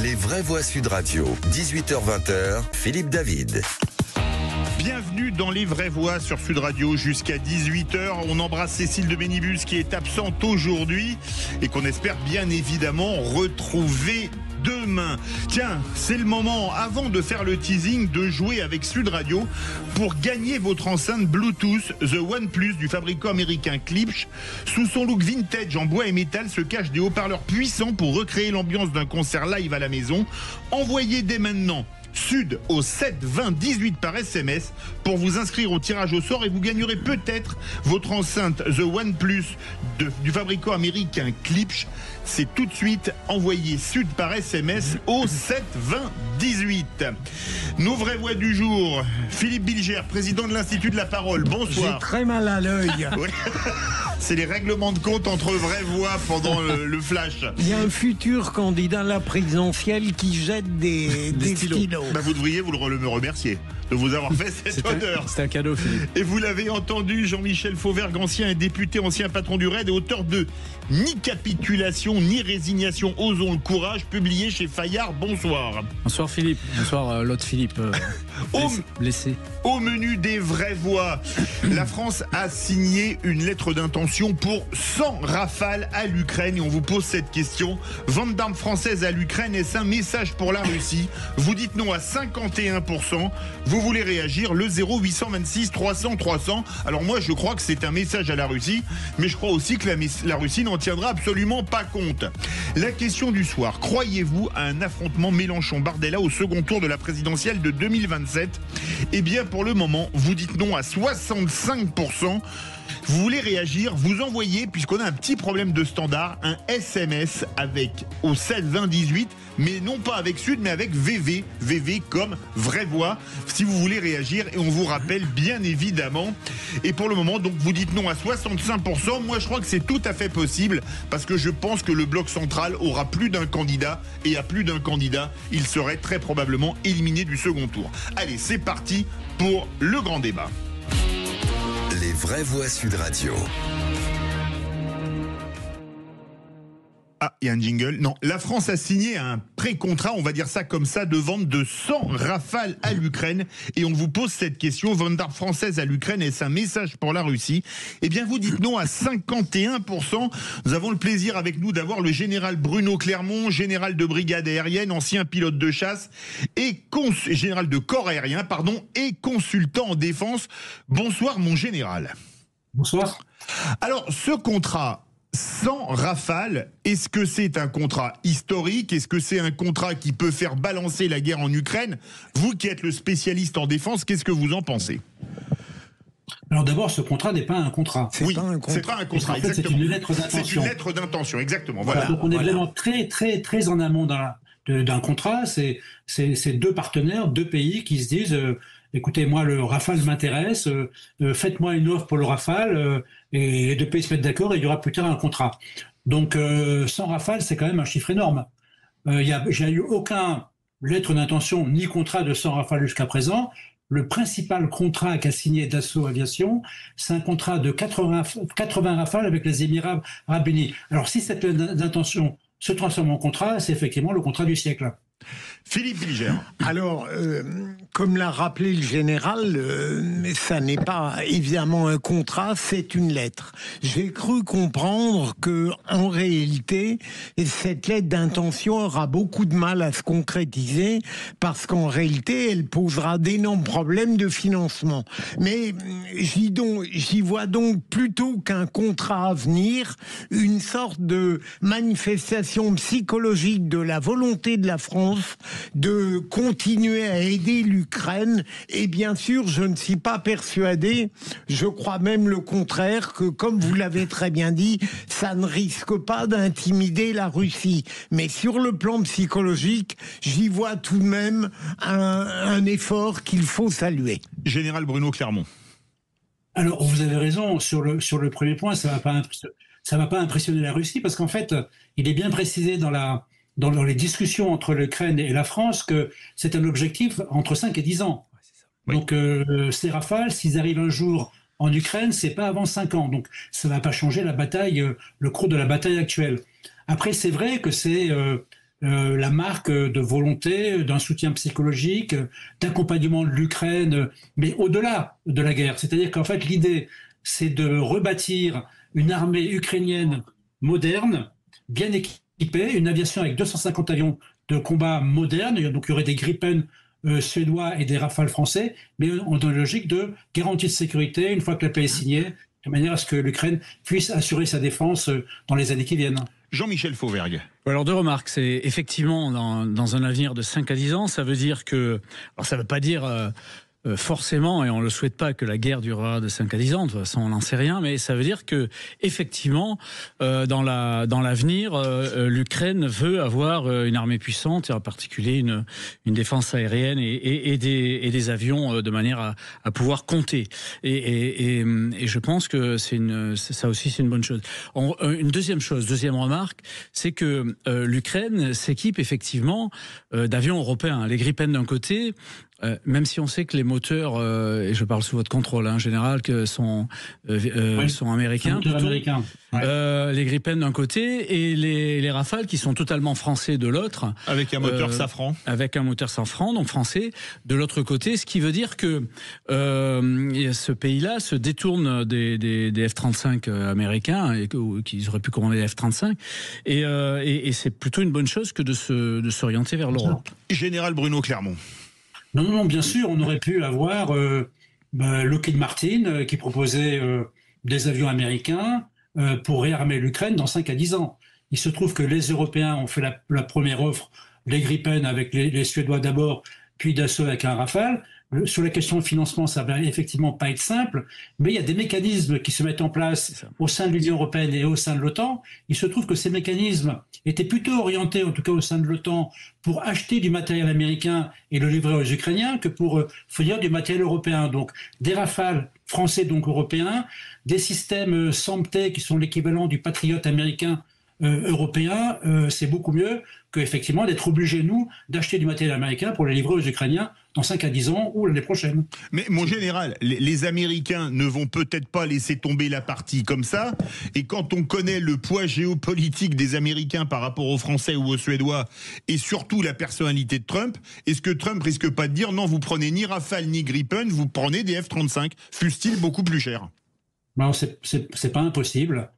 Les vraies voix Sud Radio, 18h-20h, Philippe David. Bienvenue dans Les Vraies Voix sur Sud Radio jusqu'à 18h. On embrasse Cécile de Bénibus qui est absente aujourd'hui et qu'on espère bien évidemment retrouver demain. Tiens, c'est le moment, avant de faire le teasing, de jouer avec Sud Radio pour gagner votre enceinte Bluetooth The OnePlus du fabricant américain Klipsch. Sous son look vintage en bois et métal se cachent des haut-parleurs puissants pour recréer l'ambiance d'un concert live à la maison. Envoyez dès maintenant Sud au 7 20 18 par SMS pour vous inscrire au tirage au sort et vous gagnerez peut-être votre enceinte The OnePlus du fabricant américain Klipsch. C'est tout de suite, envoyé Sud par SMS au 7 20 18. Nos vraies voix du jour, Philippe Bilger, président de l'Institut de la Parole, bonsoir. J'ai très mal à l'œil. C'est les règlements de compte entre vraies voix pendant le flash. Il y a un futur candidat à la présidentielle qui jette des stylos. Bah vous devriez me remercier de vous avoir fait cette honneur. C'est un cadeau, Philippe. Et vous l'avez entendu, Jean-Michel Fauvergue, ancien député, ancien patron du RAID et auteur de Ni capitulation, ni résignation, osons le courage, publié chez Fayard. Bonsoir. Bonsoir Philippe. Bonsoir l'autre Philippe. Blessé. Au menu des vraies voix, la France a signé une lettre d'intention pour 100 rafales à l'Ukraine. Et on vous pose cette question. Vente d'armes françaises à l'Ukraine, est-ce un message pour la Russie? Vous dites non à 51%. Vous voulez réagir, le 0826 300 300. Alors moi, je crois que c'est un message à la Russie, mais je crois aussi que la Russie n'en tiendra absolument pas compte. La question du soir, croyez-vous à un affrontement Mélenchon-Bardella au second tour de la présidentielle de 2027? Eh bien, pour le moment, vous dites non à 65%. Vous voulez réagir, vous envoyez, puisqu'on a un petit problème de standard, un SMS avec au 7 20 18, mais non pas avec Sud, mais avec VV. VV comme vraie voix, si vous voulez réagir, et on vous rappelle bien évidemment. Et pour le moment, donc vous dites non à 65%. Moi, je crois que c'est tout à fait possible, parce que je pense que le bloc central aura plus d'un candidat, et à plus d'un candidat, il serait très probablement éliminé du second tour. Allez, c'est parti pour le grand débat. Les vraies voix Sud Radio. Ah, il y a un jingle. Non, la France a signé un pré-contrat, on va dire ça comme ça, de vente de 100 rafales à l'Ukraine. Et on vous pose cette question, vente d'armes françaises à l'Ukraine, est-ce un message pour la Russie? Eh bien, vous dites non à 51%. Nous avons le plaisir avec nous d'avoir le général Bruno Clermont, général de brigade aérienne, ancien pilote de chasse, et général de corps aérien, et consultant en défense. Bonsoir, mon général. Bonsoir. Alors, ce contrat 100 rafales, est-ce que c'est un contrat historique? Est-ce que c'est un contrat qui peut faire balancer la guerre en Ukraine? Vous qui êtes le spécialiste en défense, qu'est-ce que vous en pensez? Alors d'abord, ce contrat n'est pas un contrat. C'est pas un contrat, exactement. C'est une lettre d'intention. C'est une lettre d'intention, exactement. Voilà. Donc on est vraiment très, très, très en amont d'un contrat. C'est deux partenaires, deux pays qui se disent écoutez, moi, le Rafale m'intéresse, faites-moi une offre pour le Rafale, et les deux pays se mettent d'accord et il y aura plus tard un contrat. Donc 100 Rafales, c'est quand même un chiffre énorme. J'ai eu aucun lettre d'intention ni contrat de 100 Rafales jusqu'à présent. Le principal contrat qu'a signé Dassault Aviation, c'est un contrat de 80 Rafales avec les Émirats Arabes Unis. Alors si cette lettre d'intention se transforme en contrat, c'est effectivement le contrat du siècle. Philippe Bilger. Alors, comme l'a rappelé le général, ça n'est pas évidemment un contrat, c'est une lettre. J'ai cru comprendre que, en réalité, cette lettre d'intention aura beaucoup de mal à se concrétiser parce qu'en réalité, elle posera d'énormes problèmes de financement. Mais j'y vois donc plutôt qu'un contrat à venir, une sorte de manifestation psychologique de la volonté de la France de continuer à aider l'Ukraine. Et bien sûr, je ne suis pas persuadé, je crois même le contraire, que comme vous l'avez très bien dit, ça ne risque pas d'intimider la Russie. Mais sur le plan psychologique, j'y vois tout de même un effort qu'il faut saluer. Général Bruno Clermont. Alors, vous avez raison, sur le premier point, ça va pas impressionner la Russie, parce qu'en fait, il est bien précisé dans les discussions entre l'Ukraine et la France que c'est un objectif entre 5 et 10 ans. Oui. Donc ces Rafales, s'ils arrivent un jour en Ukraine, c'est pas avant 5 ans. Donc ça va pas changer la bataille, le cours de la bataille actuelle. Après, c'est vrai que c'est la marque de volonté, d'un soutien psychologique, d'accompagnement de l'Ukraine, mais au-delà de la guerre. C'est-à-dire qu'en fait, l'idée, c'est de rebâtir une armée ukrainienne moderne, bien équipée, une aviation avec 250 avions de combat modernes. Donc il y aurait des Gripen suédois et des Rafales français, mais dans une logique de garantie de sécurité une fois que la paix est signée, de manière à ce que l'Ukraine puisse assurer sa défense dans les années qui viennent. Jean-Michel Fauvergue. Alors, 2 remarques. C'est effectivement dans un avenir de 5 à 10 ans, ça veut dire que... Alors, ça ne veut pas dire... forcément, et on ne le souhaite pas, que la guerre durera de 5 à 10 ans, de toute façon on n'en sait rien, mais ça veut dire que effectivement, dans l'avenir, l'Ukraine veut avoir une armée puissante, et en particulier une défense aérienne et des avions de manière à pouvoir compter. Et je pense que ça aussi c'est une bonne chose. Une deuxième remarque, c'est que l'Ukraine s'équipe effectivement d'avions européens. Les Gripen d'un côté, même si on sait que les moteurs, et je parle sous votre contrôle en général, que sont américains, les Gripen d'un côté et les Rafales qui sont totalement français de l'autre. Avec un moteur Safran. Avec un moteur Safran, donc français, de l'autre côté, ce qui veut dire que ce pays-là se détourne des F-35 américains, et qu'ils auraient pu commander des F-35, et c'est plutôt une bonne chose que de s'orienter vers l'Europe. Général Bruno Clermont. Non, bien sûr, on aurait pu avoir Lockheed Martin qui proposait des avions américains pour réarmer l'Ukraine dans 5 à 10 ans. Il se trouve que les Européens ont fait la première offre, les Gripen avec les Suédois d'abord, puis Dassault avec un Rafale. Sur la question de financement, ça va effectivement pas être simple, mais il y a des mécanismes qui se mettent en place au sein de l'Union européenne et au sein de l'OTAN. Il se trouve que ces mécanismes étaient plutôt orientés, en tout cas au sein de l'OTAN, pour acheter du matériel américain et le livrer aux Ukrainiens que pour fournir du matériel européen. Donc des Rafales français, donc européens, des systèmes SAMP/T qui sont l'équivalent du Patriot américain européen, c'est beaucoup mieux qu'effectivement d'être obligés, nous, d'acheter du matériel américain pour les livrer aux Ukrainiens dans 5 à 10 ans ou l'année prochaine. Mais mon général, les Américains ne vont peut-être pas laisser tomber la partie comme ça, et quand on connaît le poids géopolitique des Américains par rapport aux Français ou aux Suédois, et surtout la personnalité de Trump, est-ce que Trump risque pas de dire non, vous prenez ni Rafale ni Gripen, vous prenez des F-35, fussent-ils beaucoup plus chers? Non, c'est pas impossible.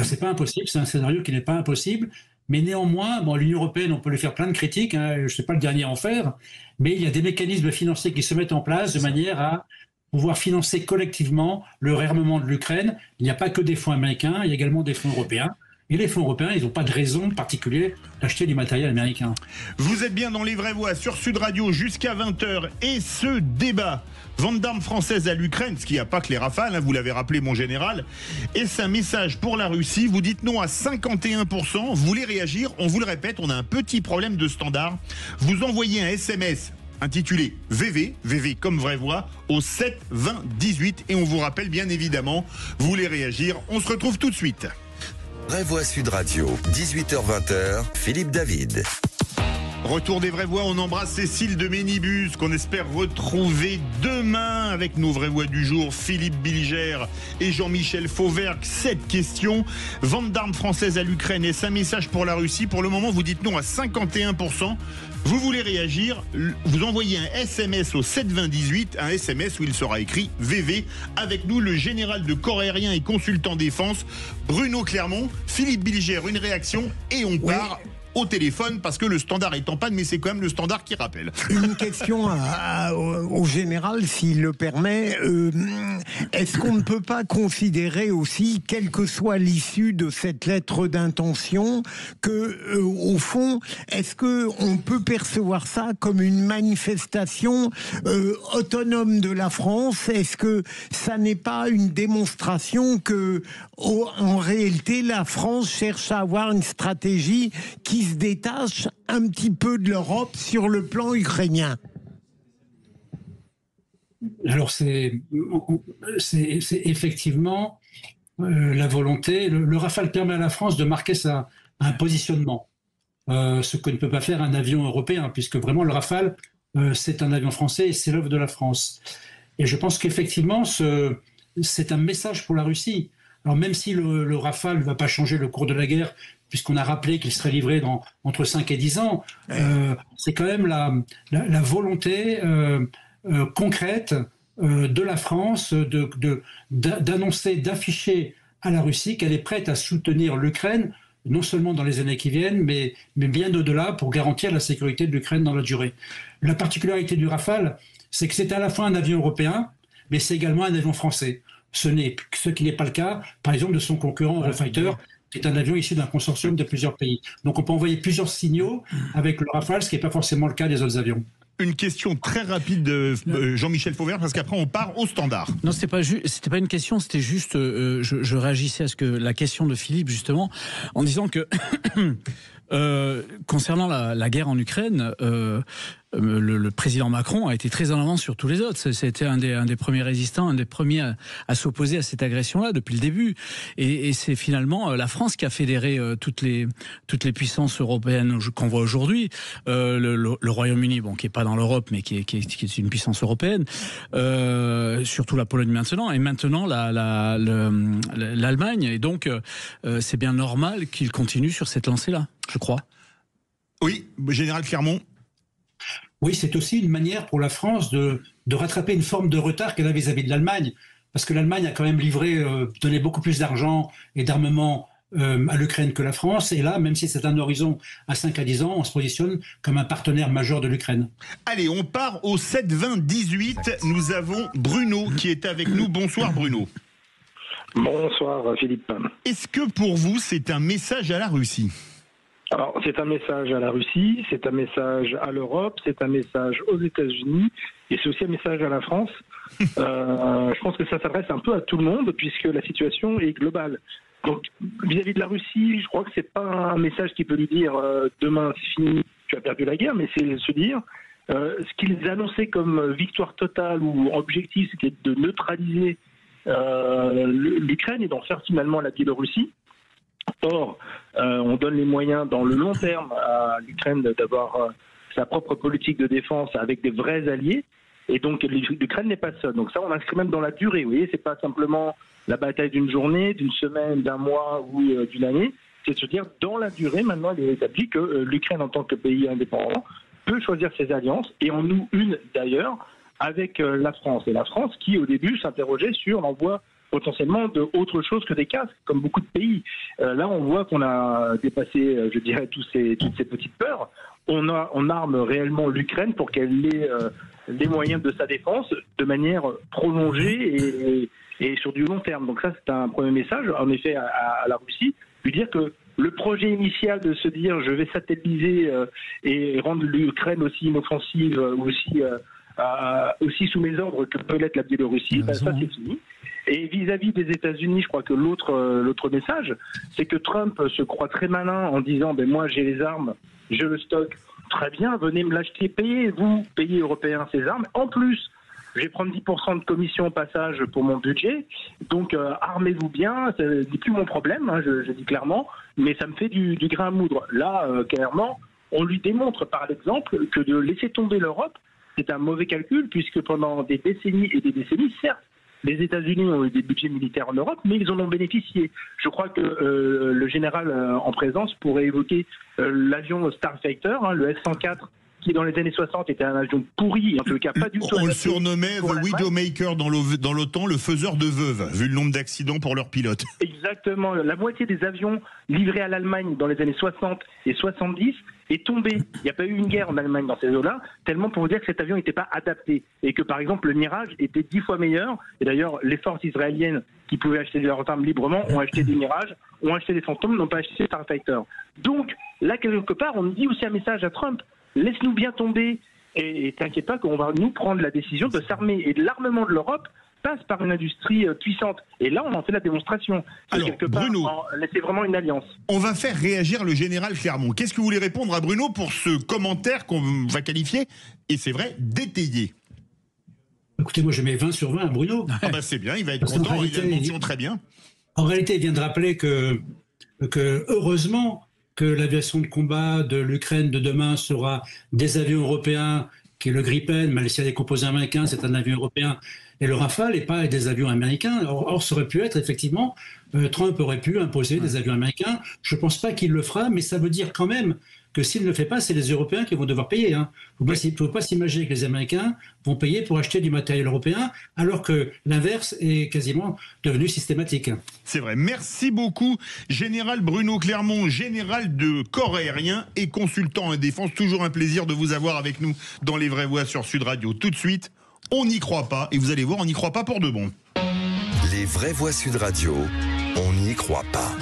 C'est pas impossible, c'est un scénario qui n'est pas impossible, mais néanmoins, l'Union européenne, on peut lui faire plein de critiques, je ne suis pas le dernier à en faire, mais il y a des mécanismes financiers qui se mettent en place de manière à pouvoir financer collectivement le réarmement de l'Ukraine. Il n'y a pas que des fonds américains, il y a également des fonds européens. Et les fonds européens, ils n'ont pas de raison particulière d'acheter du matériel américain. Vous êtes bien dans Les Vraies Voix sur Sud Radio jusqu'à 20h. Et ce débat, vente d'armes françaises à l'Ukraine, ce qui n'y a pas que les Rafales, vous l'avez rappelé mon général, est-ce un message pour la Russie? Vous dites non à 51%, vous voulez réagir? On vous le répète, on a un petit problème de standard. Vous envoyez un SMS intitulé VV comme Vraie Voix, au 7 20 18 et on vous rappelle bien évidemment, vous voulez réagir, on se retrouve tout de suite. Vraie Voix Sud Radio, 18h-20h, Philippe David. Retour des Vraies Voix, on embrasse Cécile de Ménibus qu'on espère retrouver demain avec nos Vraies Voix du jour, Philippe Bilger et Jean-Michel Fauvergue. Cette question, vente d'armes françaises à l'Ukraine, est-ce un message pour la Russie? Pour le moment, vous dites non à 51%. Vous voulez réagir, vous envoyez un SMS au 72018, un SMS où il sera écrit VV. Avec nous, le général de corps aérien et consultant défense, Bruno Clermont. Philippe Bilger, une réaction et on part au téléphone parce que le standard est en panne, mais c'est quand même le standard qui rappelle. Une question au général, s'il le permet. Est-ce qu'on ne peut pas considérer aussi, quelle que soit l'issue de cette lettre d'intention, que au fond, est-ce que on peut percevoir ça comme une manifestation autonome de la France? Est-ce que ça n'est pas une démonstration que, en réalité, la France cherche à avoir une stratégie qui se détache un petit peu de l'Europe sur le plan ukrainien? Alors c'est effectivement la volonté. Le Rafale permet à la France de marquer un positionnement, ce que ne peut pas faire un avion européen, puisque vraiment le Rafale, c'est un avion français et c'est l'œuvre de la France. Et je pense qu'effectivement, c'est un message pour la Russie. Alors même si le Rafale ne va pas changer le cours de la guerre, puisqu'on a rappelé qu'il serait livré entre 5 et 10 ans, c'est quand même la volonté concrète de la France d'annoncer, d'afficher à la Russie qu'elle est prête à soutenir l'Ukraine, non seulement dans les années qui viennent, mais bien au-delà, pour garantir la sécurité de l'Ukraine dans la durée. La particularité du Rafale, c'est que c'est à la fois un avion européen, mais c'est également un avion français. Ce qui n'est pas le cas, par exemple, de son concurrent Eurofighter, qui est un avion issu d'un consortium de plusieurs pays. Donc on peut envoyer plusieurs signaux avec le Rafale, ce qui n'est pas forcément le cas des autres avions. Une question très rapide de Jean-Michel Fauvert, parce qu'après on part au standard. Non, c'était pas une question, c'était juste, je réagissais à la question de Philippe justement, en disant que concernant la guerre en Ukraine, le président Macron a été très en avance sur tous les autres. C'était un des premiers résistants, un des premiers à s'opposer à cette agression-là depuis le début. Et c'est finalement la France qui a fédéré toutes les puissances européennes qu'on voit aujourd'hui. Le Royaume-Uni, bon, qui est pas dans l'Europe, mais qui est une puissance européenne. Surtout la Pologne maintenant, et maintenant l'Allemagne. Et donc, c'est bien normal qu'il continue sur cette lancée-là, je crois. Oui, Général Clermont. Oui, c'est aussi une manière pour la France de rattraper une forme de retard qu'elle a vis-à-vis de l'Allemagne. Parce que l'Allemagne a quand même donné beaucoup plus d'argent et d'armement à l'Ukraine que la France. Et là, même si c'est un horizon à 5 à 10 ans, on se positionne comme un partenaire majeur de l'Ukraine. Allez, on part au 7-20-18. Nous avons Bruno qui est avec nous. Bonsoir Bruno. Bonsoir Philippe. Est-ce que pour vous, c'est un message à la Russie ? Alors, c'est un message à la Russie, c'est un message à l'Europe, c'est un message aux États-Unis et c'est aussi un message à la France. Je pense que ça s'adresse un peu à tout le monde puisque la situation est globale. Donc, vis-à-vis de la Russie, je crois que c'est pas un message qui peut lui dire demain c'est fini, tu as perdu la guerre, mais c'est se dire ce qu'ils annonçaient comme victoire totale ou objectif, c'était de neutraliser l'Ukraine et d'en faire finalement la Biélorussie. Or, on donne les moyens dans le long terme à l'Ukraine d'avoir sa propre politique de défense avec des vrais alliés. Et donc, l'Ukraine n'est pas seule. Donc ça, on inscrit même dans la durée. Vous voyez, c'est pas simplement la bataille d'une journée, d'une semaine, d'un mois ou d'une année. C'est de se dire, dans la durée, maintenant, il est établi que l'Ukraine, en tant que pays indépendant, peut choisir ses alliances. Et en nous, une d'ailleurs, avec la France. Et la France qui, au début, s'interrogeait sur l'envoi potentiellement de autre chose que des casques, comme beaucoup de pays. Là, on voit qu'on a dépassé, je dirais, toutes ces petites peurs. On arme réellement l'Ukraine pour qu'elle ait les moyens de sa défense de manière prolongée et sur du long terme. Donc ça, c'est un premier message, en effet, à la Russie, lui dire que le projet initial de se dire je vais satelliser et rendre l'Ukraine aussi inoffensive, aussi sous mes ordres que peut l'être la Biélorussie, ça c'est fini. Et vis-à-vis des États-Unis, je crois que l'autre message, c'est que Trump se croit très malin en disant moi j'ai les armes, je le stocke, très bien, venez me l'acheter, payez-vous, pays européens ces armes. En plus, je vais prendre 10% de commission au passage pour mon budget, donc armez-vous bien, ce n'est plus mon problème, je dis clairement, mais ça me fait du grain à moudre. Là, clairement, on lui démontre par l'exemple que de laisser tomber l'Europe, c'est un mauvais calcul, puisque pendant des décennies et des décennies, certes, les États-Unis ont eu des budgets militaires en Europe, mais ils en ont bénéficié. Je crois que le général en présence pourrait évoquer l'avion Starfighter, le F-104, qui dans les années 60 était un avion pourri, en tout cas pas du tout. On le surnommait The Widowmaker dans l'OTAN, le faiseur de veuves, vu le nombre d'accidents pour leurs pilotes. Exactement. La moitié des avions livrés à l'Allemagne dans les années 60 et 70 est tombée. Il n'y a pas eu une guerre en Allemagne dans ces eaux-là, tellement pour vous dire que cet avion n'était pas adapté. Et que par exemple, le Mirage était 10 fois meilleur. Et d'ailleurs, les forces israéliennes qui pouvaient acheter leurs armes librement ont acheté des Mirages, ont acheté des Phantoms, n'ont pas acheté des Starfighter. Donc, là, quelque part, on dit aussi un message à Trump. Laisse-nous bien tomber et t'inquiète pas qu'on va nous prendre la décision de s'armer. Et l'armement de l'Europe passe par une industrie puissante. Et là, on en fait la démonstration. Alors, quelque Bruno, c'est vraiment une alliance. On va faire réagir le général Clermont. Qu'est-ce que vous voulez répondre à Bruno pour ce commentaire qu'on va qualifier, et c'est vrai, d'étayer? Écoutez, moi je mets 20 sur 20 à Bruno. C'est bien, il va être content, il a une mention très bien. En réalité, il vient de rappeler que heureusement que l'aviation de combat de l'Ukraine de demain sera des avions européens qui est le Gripen, mais s'il y a des composants américains, c'est un avion européen, et le Rafale, et pas des avions américains. Or, ça aurait pu être, effectivement, Trump aurait pu imposer des avions américains. Je ne pense pas qu'il le fera, mais ça veut dire quand même que s'il ne le fait pas, c'est les Européens qui vont devoir payer. Hein. Il ne faut pas s'imaginer que les Américains vont payer pour acheter du matériel européen, alors que l'inverse est quasiment devenu systématique. C'est vrai. Merci beaucoup, Général Bruno Clermont, général de corps aérien et consultant en défense. Toujours un plaisir de vous avoir avec nous dans Les Vraies Voix sur Sud Radio. Tout de suite, on n'y croit pas. Et vous allez voir, on n'y croit pas pour de bon. Les Vraies Voix Sud Radio, on n'y croit pas.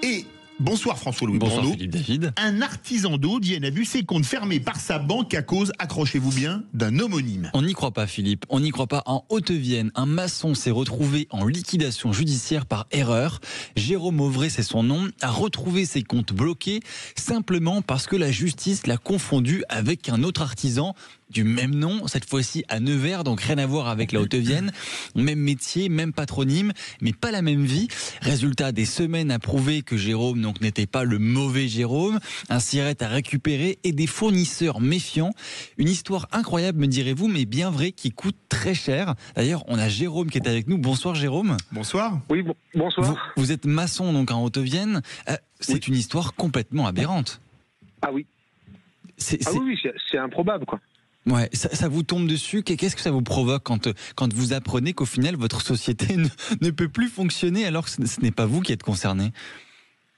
Et bonsoir François-Louis Bonsoir Brando. Philippe David. Un artisan d'eau dit a vu ses comptes fermés par sa banque à cause, accrochez-vous bien, d'un homonyme. On n'y croit pas Philippe, on n'y croit pas. En Haute-Vienne, un maçon s'est retrouvé en liquidation judiciaire par erreur. Jérôme Auvray, c'est son nom, a retrouvé ses comptes bloqués simplement parce que la justice l'a confondu avec un autre artisan du même nom, cette fois-ci à Nevers, donc rien à voir avec la Haute-Vienne. Même métier, même patronyme, mais pas la même vie. Résultat, des semaines à prouver que Jérôme donc n'était pas le mauvais Jérôme, un SIRET à récupérer et des fournisseurs méfiants. Une histoire incroyable, me direz-vous, mais bien vraie, qui coûte très cher. D'ailleurs, on a Jérôme qui est avec nous. Bonsoir Jérôme. Bonsoir. Oui, bonsoir. Vous êtes maçon donc en Haute-Vienne. C'est une histoire complètement aberrante. Ah oui. C'est improbable, quoi. Ouais, ça vous tombe dessus. Qu'est-ce que ça vous provoque quand vous apprenez qu'au final votre société ne peut plus fonctionner alors que ce n'est pas vous qui êtes concerné?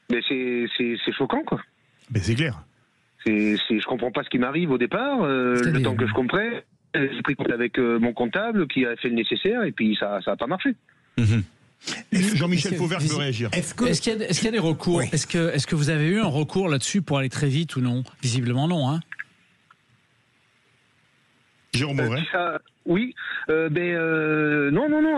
Mais c'est choquant, quoi. Ben c'est clair. Je comprends pas ce qui m'arrive au départ. Le temps que je comprenne, j'ai pris contact avec mon comptable qui a fait le nécessaire et puis ça a pas marché. Jean-Michel Fauvergue veut réagir. Est-ce qu'il y a des recours? Oui. Est-ce que vous avez eu un recours là-dessus pour aller très vite ou non? Visiblement non, hein. Jérôme Auvray. Oui. Non.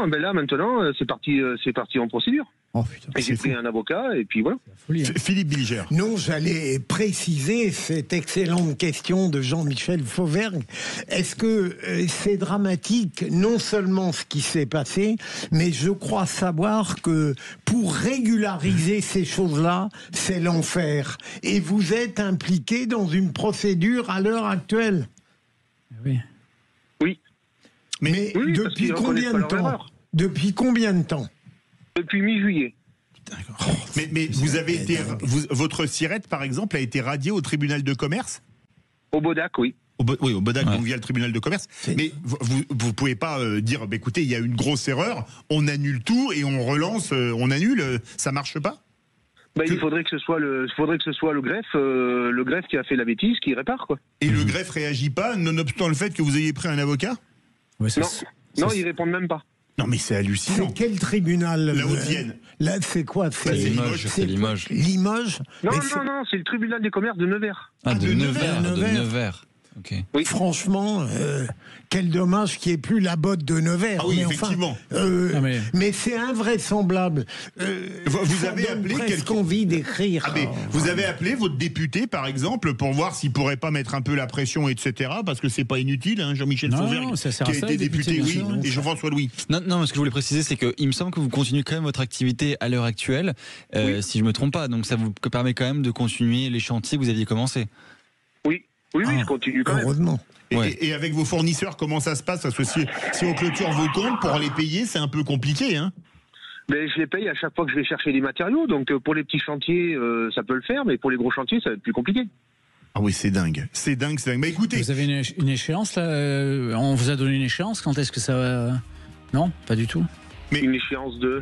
Ben là maintenant, c'est parti en procédure. Oh, putain, et j'ai pris un avocat et puis voilà. Folie, hein. Philippe Bilger. Non, j'allais préciser cette excellente question de Jean-Michel Fauvergue. Est-ce que c'est dramatique, non seulement ce qui s'est passé, mais je crois savoir que pour régulariser ces choses-là, c'est l'enfer. Et vous êtes impliqué dans une procédure à l'heure actuelle. Oui. Mais oui, depuis combien de temps? Depuis combien de temps? Depuis mi-juillet. Mais vous avez été, votre SIRET, par exemple, a été radié au tribunal de commerce? Au Bodac, oui. Au Bodac, Ouais. donc via le tribunal de commerce. Mais vous pouvez pas dire, bah, écoutez, il y a une grosse erreur, on annule tout et on relance, on annule, ça marche pas? Il faudrait que ce soit le greffe qui a fait la bêtise qui répare, quoi. Et le greffe réagit pas, nonobstant le fait que vous ayez pris un avocat? Ouais, Non, ils répondent même pas. Non, mais c'est hallucinant. C'est quel tribunal? La Haute-Vienne. Là, c'est quoi? C'est Limoges. C'est Limoges. Limoges? Non, c'est le tribunal des commerces de Nevers. Ah, de Nevers. Nevers. De Nevers. Ok. Oui. Franchement, quel dommage qu'il n'y ait plus la botte de Nevers. Ah oui, mais effectivement. Mais c'est invraisemblable. Vous Ça avez donne appelé presque quelqu'un. envie d'écrire. Ah, mais vous avez appelé votre député, par exemple, pour voir s'il pourrait pas mettre un peu la pression, etc. Parce que c'est pas inutile, hein, Jean-Michel Non, Fauvergue, non, ça sert qui a à ça, été les députés, député, bien oui, sûr. et Jean-François Louis. Non, ce que je voulais préciser, c'est qu'il me semble que vous continuez quand même votre activité à l'heure actuelle, si je me trompe pas. Donc ça vous permet quand même de continuer les chantiers que vous aviez commencés. Oui, je continue quand même. Heureusement. Et avec vos fournisseurs, comment ça se passe? Parce que si on clôture vos comptes, pour les payer, c'est un peu compliqué, hein. Mais je les paye à chaque fois que je vais chercher des matériaux. Donc pour les petits chantiers, ça peut le faire, mais pour les gros chantiers, ça va être plus compliqué. Ah oui, c'est dingue. C'est dingue. Bah écoutez. Vous avez une échéance là? On vous a donné une échéance? Quand est-ce que ça va? Non, pas du tout. Mais une échéance de.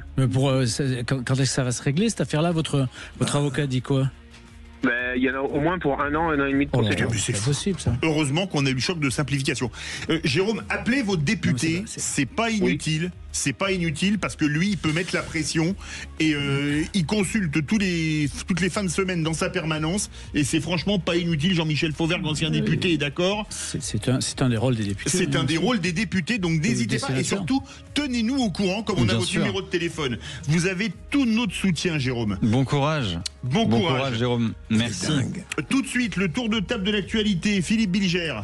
Quand est-ce que ça va se régler cette affaire-là? Votre avocat dit quoi? Il y en a au moins pour un an et demi de Oh là procédure. là, c'est possible ça. Heureusement qu'on a eu le choc de simplification. Jérôme, appelez votre député. Non, c'est pas inutile. C'est pas inutile parce que lui, il peut mettre la pression et il consulte toutes les fins de semaine dans sa permanence. Et c'est franchement pas inutile. Jean-Michel Fauvergue, ancien député, est d'accord. C'est un des rôles des députés. C'est un des rôles des députés, donc n'hésitez pas. Et surtout, tenez-nous au courant, comme on a Bien votre sûr. numéro de téléphone. Vous avez tout notre soutien, Jérôme. Bon courage. Bon courage. Jérôme. Merci. Dingue. Tout de suite, le tour de table de l'actualité. Philippe Bilger.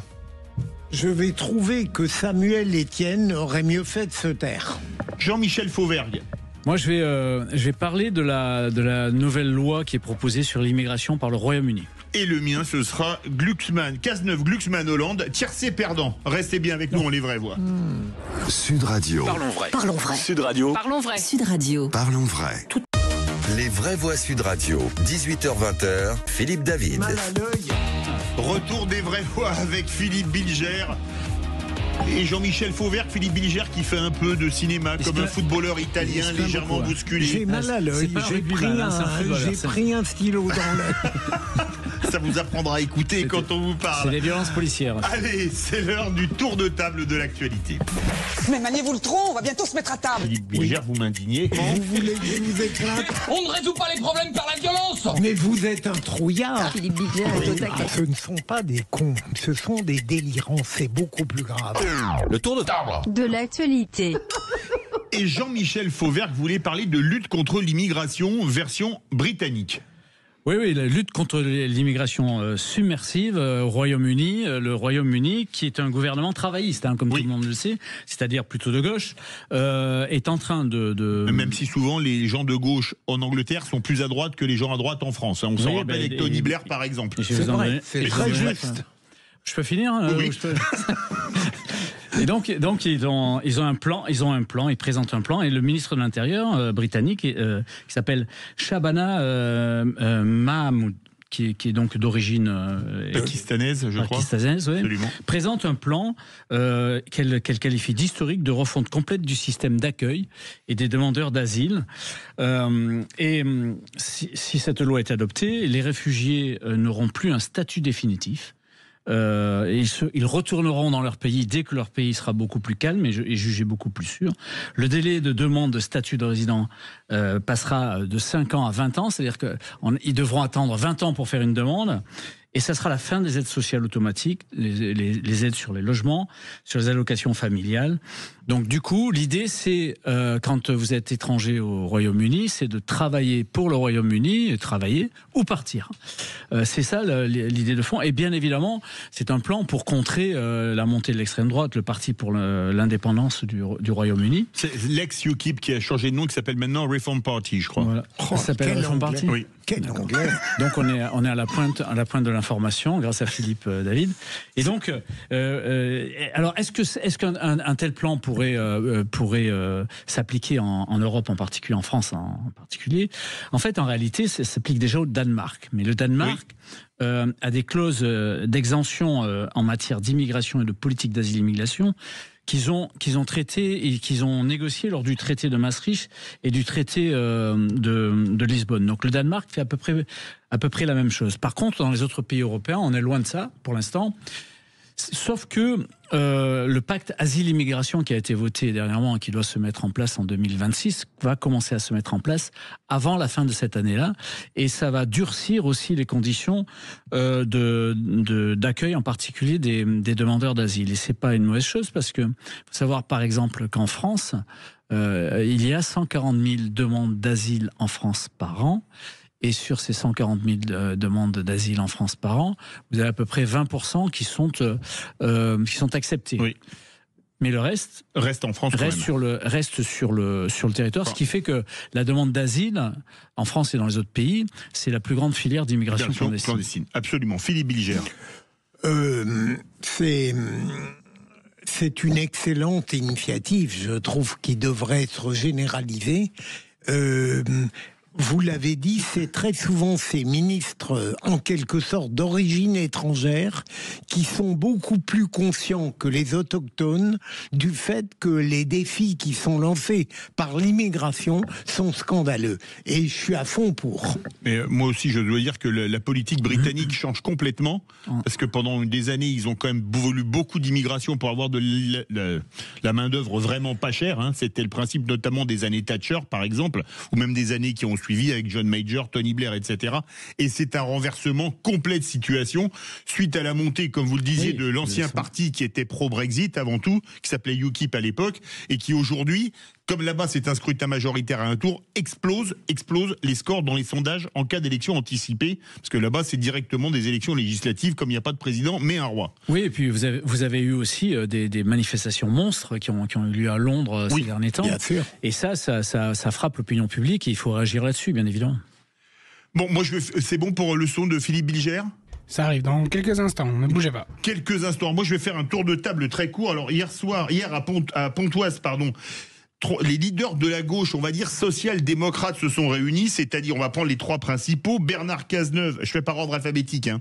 Je vais trouver que Samuel Etienne aurait mieux fait de se taire. Jean-Michel Fauvergue. Moi, je vais parler de la nouvelle loi qui est proposée sur l'immigration par le Royaume-Uni. Et le mien, ce sera Glucksmann, Cazeneuve, Glucksmann, Hollande, tiercé perdant. Restez bien avec nous, on les vraies voix. Sud Radio. Parlons vrai. Parlons vrai. Sud Radio. Parlons vrai. Sud Radio. Parlons vrai. Les vraies voix Sud Radio. 18h-20h, Philippe David. Mal à l'œil. Retour des vraies voix avec Philippe Bilger. Et Jean-Michel Fauvert, Philippe Bilger qui fait un peu de cinéma comme un footballeur italien légèrement bousculé. J'ai mal à l'œil. J'ai pris un stylo dans l'œil. Ça vous apprendra à écouter quand on vous C'est parle. des violences policières. Allez, c'est l'heure du tour de table de l'actualité. Mais maniez-vous le tronc, on va bientôt se mettre à table. Philippe Bilger, vous m'indignez. Vous voulez que je vous éclate? On ne résout pas les problèmes par la violence. Mais vous êtes un trouillard. Philippe Bilger est au taquet. Ce ne sont pas des cons, ce sont des délirants. C'est beaucoup plus grave. Le tour de table. De l'actualité. Et Jean-Michel Fauvert voulait parler de lutte contre l'immigration version britannique. Oui, la lutte contre l'immigration submersive au Royaume-Uni. Le Royaume-Uni, qui est un gouvernement travailliste, comme tout le monde le sait, c'est-à-dire plutôt de gauche, est en train de... Même si souvent les gens de gauche en Angleterre sont plus à droite que les gens à droite en France. On s'en rappelle avec Tony Blair par exemple. C'est vrai, c'est très juste. Je peux finir Oui. Et donc ils ont un plan, ils présentent un plan, et le ministre de l'Intérieur britannique qui s'appelle Shabana Mahmoud, qui est donc d'origine Pakistanaise, je crois. Pakistanaise, oui, Absolument. présente un plan qu'elle qualifie d'historique de refonte complète du système d'accueil et des demandeurs d'asile. Si cette loi est adoptée, les réfugiés n'auront plus un statut définitif. Ils retourneront dans leur pays dès que leur pays sera beaucoup plus calme et jugé beaucoup plus sûr. Le délai de demande de statut de résident passera de 5 ans à 20 ans, c'est-à-dire qu'ils devront attendre 20 ans pour faire une demande. Et ça sera la fin des aides sociales automatiques, les aides sur les logements, sur les allocations familiales. Donc du coup, l'idée c'est, quand vous êtes étranger au Royaume-Uni, c'est de travailler pour le Royaume-Uni, travailler ou partir. C'est ça l'idée de fond. Et bien évidemment, c'est un plan pour contrer la montée de l'extrême droite, le parti pour l'indépendance du Royaume-Uni. C'est l'ex-UKIP qui a changé de nom, qui s'appelle maintenant Reform Party, je crois. Voilà. Ça s'appelle Reform Party. Oui. Quel anglais. Donc on est à la pointe de l'information grâce à Philippe David. Et donc, alors est-ce qu'un tel plan pourrait s'appliquer en Europe en particulier, en France en particulier? En fait, en réalité, ça s'applique déjà au Danemark. Mais le Danemark a des clauses d'exemption en matière d'immigration et de politique d'asile-immigration qu'ils ont traité et qu'ils ont négocié lors du traité de Maastricht et du traité de Lisbonne. Donc le Danemark fait à peu près la même chose. Par contre, dans les autres pays européens, on est loin de ça pour l'instant. Sauf que le pacte asile-immigration qui a été voté dernièrement et qui doit se mettre en place en 2026 va commencer à se mettre en place avant la fin de cette année-là, et ça va durcir aussi les conditions d'accueil, en particulier des demandeurs d'asile. Et c'est pas une mauvaise chose, parce que faut savoir par exemple qu'en France, il y a 140 000 demandes d'asile en France par an. Et sur ces 140 000 demandes d'asile en France par an, vous avez à peu près 20% qui sont acceptées. Oui. Mais le reste en France, reste sur le territoire, ce qui fait que la demande d'asile en France et dans les autres pays, c'est la plus grande filière d'immigration clandestine. Absolument. Philippe Bilger. C'est une excellente initiative, je trouve, qui devrait être généralisée. Vous l'avez dit, c'est très souvent ces ministres, en quelque sorte d'origine étrangère, qui sont beaucoup plus conscients que les autochtones du fait que les défis qui sont lancés par l'immigration sont scandaleux. Et je suis à fond pour. Mais moi aussi, je dois dire que la politique britannique change complètement, parce que pendant des années, ils ont quand même voulu beaucoup d'immigration pour avoir de la main-d'œuvre vraiment pas chère. C'était le principe notamment des années Thatcher, par exemple, ou même des années qui ont suivi avec John Major, Tony Blair, etc. Et c'est un renversement complet de situation suite à la montée, comme vous le disiez, de l'ancien parti qui était pro-Brexit avant tout, qui s'appelait UKIP à l'époque, et qui aujourd'hui, comme là-bas c'est un scrutin majoritaire à un tour, explose les scores dans les sondages en cas d'élection anticipée, parce que là-bas c'est directement des élections législatives, comme il n'y a pas de président mais un roi. Oui, et puis vous avez eu aussi des manifestations monstres qui ont eu lieu à Londres ces derniers temps. Bien sûr. Et ça frappe l'opinion publique, et il faut réagir là-dessus, bien évidemment. Bon, moi, c'est bon pour le son de Philippe Bilger? Ça arrive dans quelques instants, ne bougez pas. Quelques instants. Moi, je vais faire un tour de table très court. Alors, hier à Pontoise, les leaders de la gauche, on va dire social-démocrate, se sont réunis, c'est-à-dire, on va prendre les trois principaux, Bernard Cazeneuve, je fais par ordre alphabétique,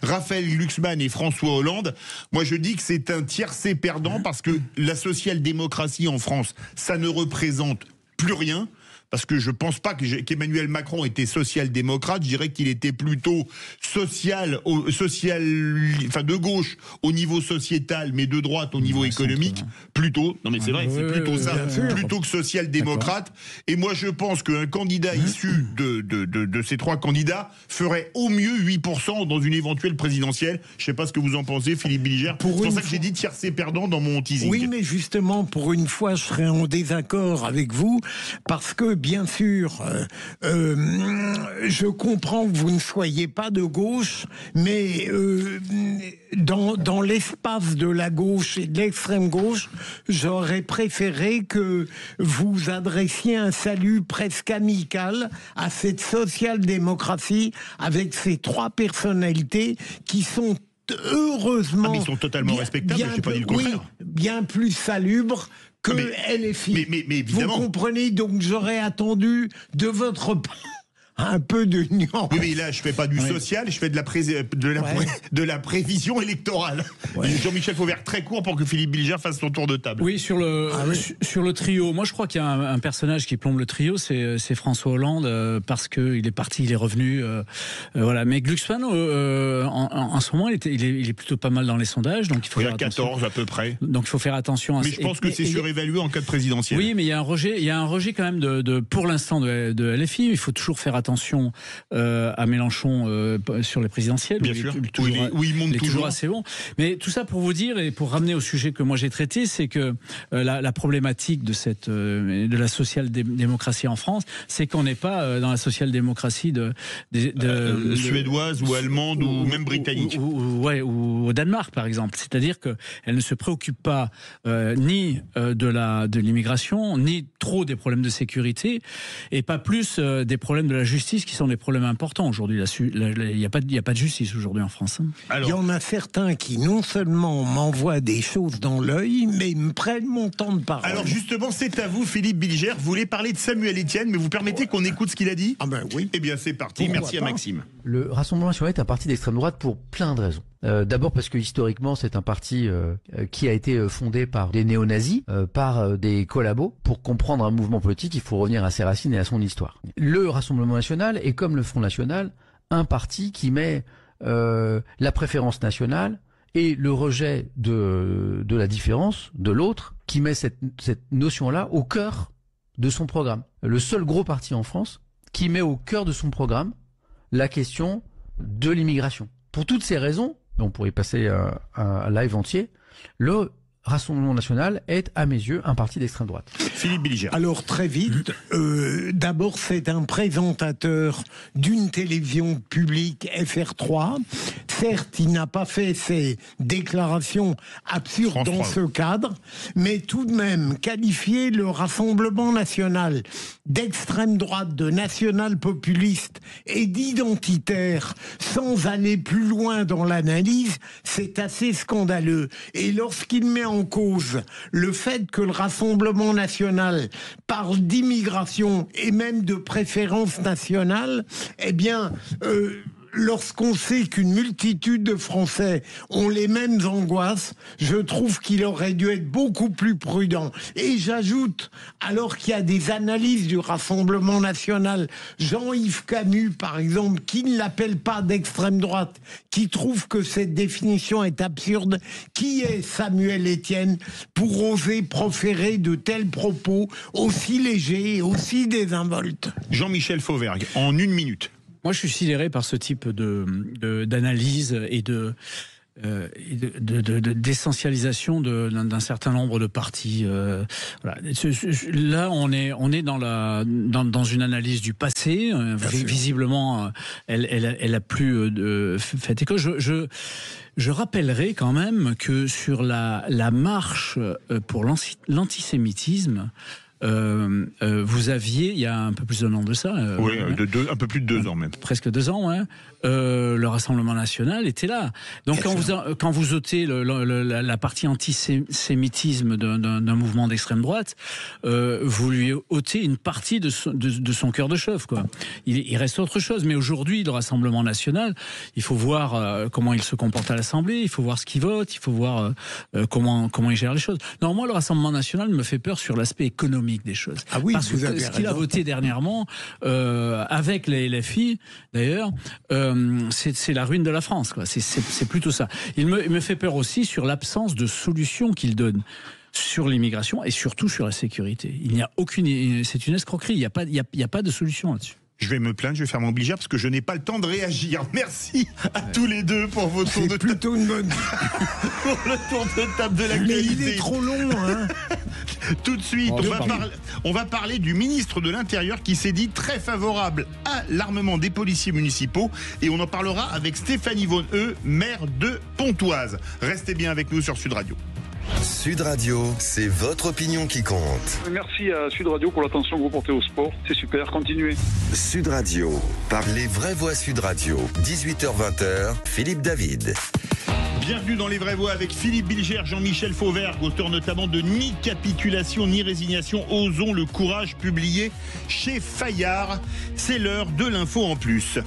Raphaël Glucksmann et François Hollande. Moi, je dis que c'est un tiercé perdant parce que la social-démocratie en France, ça ne représente plus rien. Parce que je pense pas qu'Emmanuel Macron était social-démocrate, je dirais qu'il était plutôt de gauche au niveau sociétal, mais de droite au niveau économique, plutôt, non mais c'est vrai, c'est plutôt ça, plutôt que social-démocrate. Et moi je pense qu'un candidat issu de ces trois candidats ferait au mieux 8% dans une éventuelle présidentielle. Je sais pas ce que vous en pensez, Philippe Bilger. C'est pour ça que j'ai dit tiercé perdant dans mon teasing. Oui, mais justement, pour une fois, je serais en désaccord avec vous, parce que bien sûr, je comprends que vous ne soyez pas de gauche, mais dans l'espace de la gauche et de l'extrême gauche, j'aurais préféré que vous adressiez un salut presque amical à cette social-démocratie avec ces trois personnalités qui sont heureusement... mais ils sont totalement respectables, je n'ai pas dit le contraire. Oui, bien plus salubres que LFI. Mais évidemment. Vous comprenez, donc j'aurais attendu de votre part un peu de nuance. Oui, mais là, je fais pas du social, je fais de la prévision électorale. Jean-Michel Fauvergue, très court pour que Philippe Bilger fasse son tour de table. Oui, sur le trio. Moi, je crois qu'il y a un personnage qui plombe le trio, c'est François Hollande, parce qu'il est parti, il est revenu. Voilà. Mais Glucksmann, en ce moment, il est plutôt pas mal dans les sondages. Donc il faut faire 14 à peu près. Donc il faut faire attention. Mais je pense que c'est surévalué en cas de présidentielle. Oui, mais il y a un rejet quand même pour l'instant de LFI. Il faut toujours faire attention à Mélenchon sur les présidentielles. Bien sûr. Où il monte toujours assez bon. Mais tout ça pour vous dire, et pour ramener au sujet que moi j'ai traité, c'est que la problématique de la social-démocratie en France, c'est qu'on n'est pas dans la social-démocratie suédoise ou allemande ou même britannique. Ou au Danemark, par exemple. C'est-à-dire qu'elle ne se préoccupe pas ni de l'immigration, ni trop des problèmes de sécurité, et pas plus des problèmes de la justice, qui sont des problèmes importants aujourd'hui. Il n'y a pas de justice aujourd'hui en France. Alors, il y en a certains qui non seulement m'envoient des choses dans l'œil, mais me prennent mon temps de parole. Alors justement, c'est à vous, Philippe Bilger. Vous voulez parler de Samuel Etienne, mais vous permettez qu'on écoute ce qu'il a dit? Ah ben oui. Eh bien, c'est parti. Pourquoi Merci pas. à Maxime. Le Rassemblement national est un parti d'extrême droite pour plein de raisons. D'abord parce que historiquement c'est un parti qui a été fondé par des néo-nazis, par des collabos. Pour comprendre un mouvement politique, il faut revenir à ses racines et à son histoire. Le Rassemblement national est, comme le Front national, un parti qui met la préférence nationale et le rejet de la différence de l'autre, qui met cette notion-là au cœur de son programme. Le seul gros parti en France qui met au cœur de son programme la question de l'immigration. Pour toutes ces raisons, on pourrait passer un live entier, le Rassemblement national est, à mes yeux, un parti d'extrême droite. Philippe Bilger. Alors, très vite, d'abord, c'est un présentateur d'une télévision publique FR3. Certes, il n'a pas fait ces déclarations absurdes dans ce cadre, mais tout de même, qualifier le Rassemblement national d'extrême droite, de national-populiste et d'identitaire sans aller plus loin dans l'analyse, c'est assez scandaleux. Et lorsqu'il met en cause le fait que le Rassemblement national parle d'immigration et même de préférence nationale, eh bien... lorsqu'on sait qu'une multitude de Français ont les mêmes angoisses, je trouve qu'il aurait dû être beaucoup plus prudent. Et j'ajoute, alors qu'il y a des analyses du Rassemblement national, Jean-Yves Camus, par exemple, qui ne l'appelle pas d'extrême droite, qui trouve que cette définition est absurde, qui est Samuel Etienne pour oser proférer de tels propos aussi légers et aussi désinvoltes? Jean-Michel Fauvergue, en 1 minute. Moi, je suis sidéré par ce type d'analyse et d'essentialisation d'un certain nombre de partis. Voilà. Là, on est dans une analyse du passé. Visiblement, elle a plus fait écho. Je rappellerai quand même que sur la marche pour l'antisémitisme, vous aviez, il y a un peu plus d'un an de ça, oui, un peu plus de 2 ans même. Presque 2 ans, ouais. Le Rassemblement national était là. Donc quand vous ôtez la partie antisémitisme d'un mouvement d'extrême droite, vous lui ôtez une partie de son cœur de chauve, quoi. Il reste autre chose. Mais aujourd'hui, le Rassemblement national, il faut voir comment il se comporte à l'Assemblée, il faut voir ce qu'il vote, il faut voir comment il gère les choses. Non, moi, le Rassemblement national me fait peur sur l'aspect économique des choses. Ah oui, parce que ce qu'il a voté dernièrement, avec les LFI, d'ailleurs, c'est la ruine de la France, quoi. C'est plutôt ça. Il me fait peur aussi sur l'absence de solutions qu'il donne sur l'immigration et surtout sur la sécurité. Il n'y a aucune, c'est une escroquerie. Il n'y a pas de solution là-dessus. Je vais me plaindre, je vais faire mon obligé parce que je n'ai pas le temps de réagir. Merci à tous les deux pour vos tours de table. C'est plutôt une bonne. Pour le tour de table de l'actualité. Mais il est trop long, hein. Tout de suite, on va parler du ministre de l'Intérieur qui s'est dit très favorable à l'armement des policiers municipaux et on en parlera avec Stéphanie Vonheux, maire de Pontoise. Restez bien avec nous sur Sud Radio. Sud Radio, c'est votre opinion qui compte. Merci à Sud Radio pour l'attention que vous portez au sport. C'est super, continuez. Sud Radio, par les vraies voix Sud Radio, 18h-20h, Philippe David. Bienvenue dans Les Vraies Voix avec Philippe Bilger, Jean-Michel Fauvergue, auteur notamment de Ni capitulation ni résignation, osons le courage, publié chez Fayard. C'est l'heure de l'info en plus.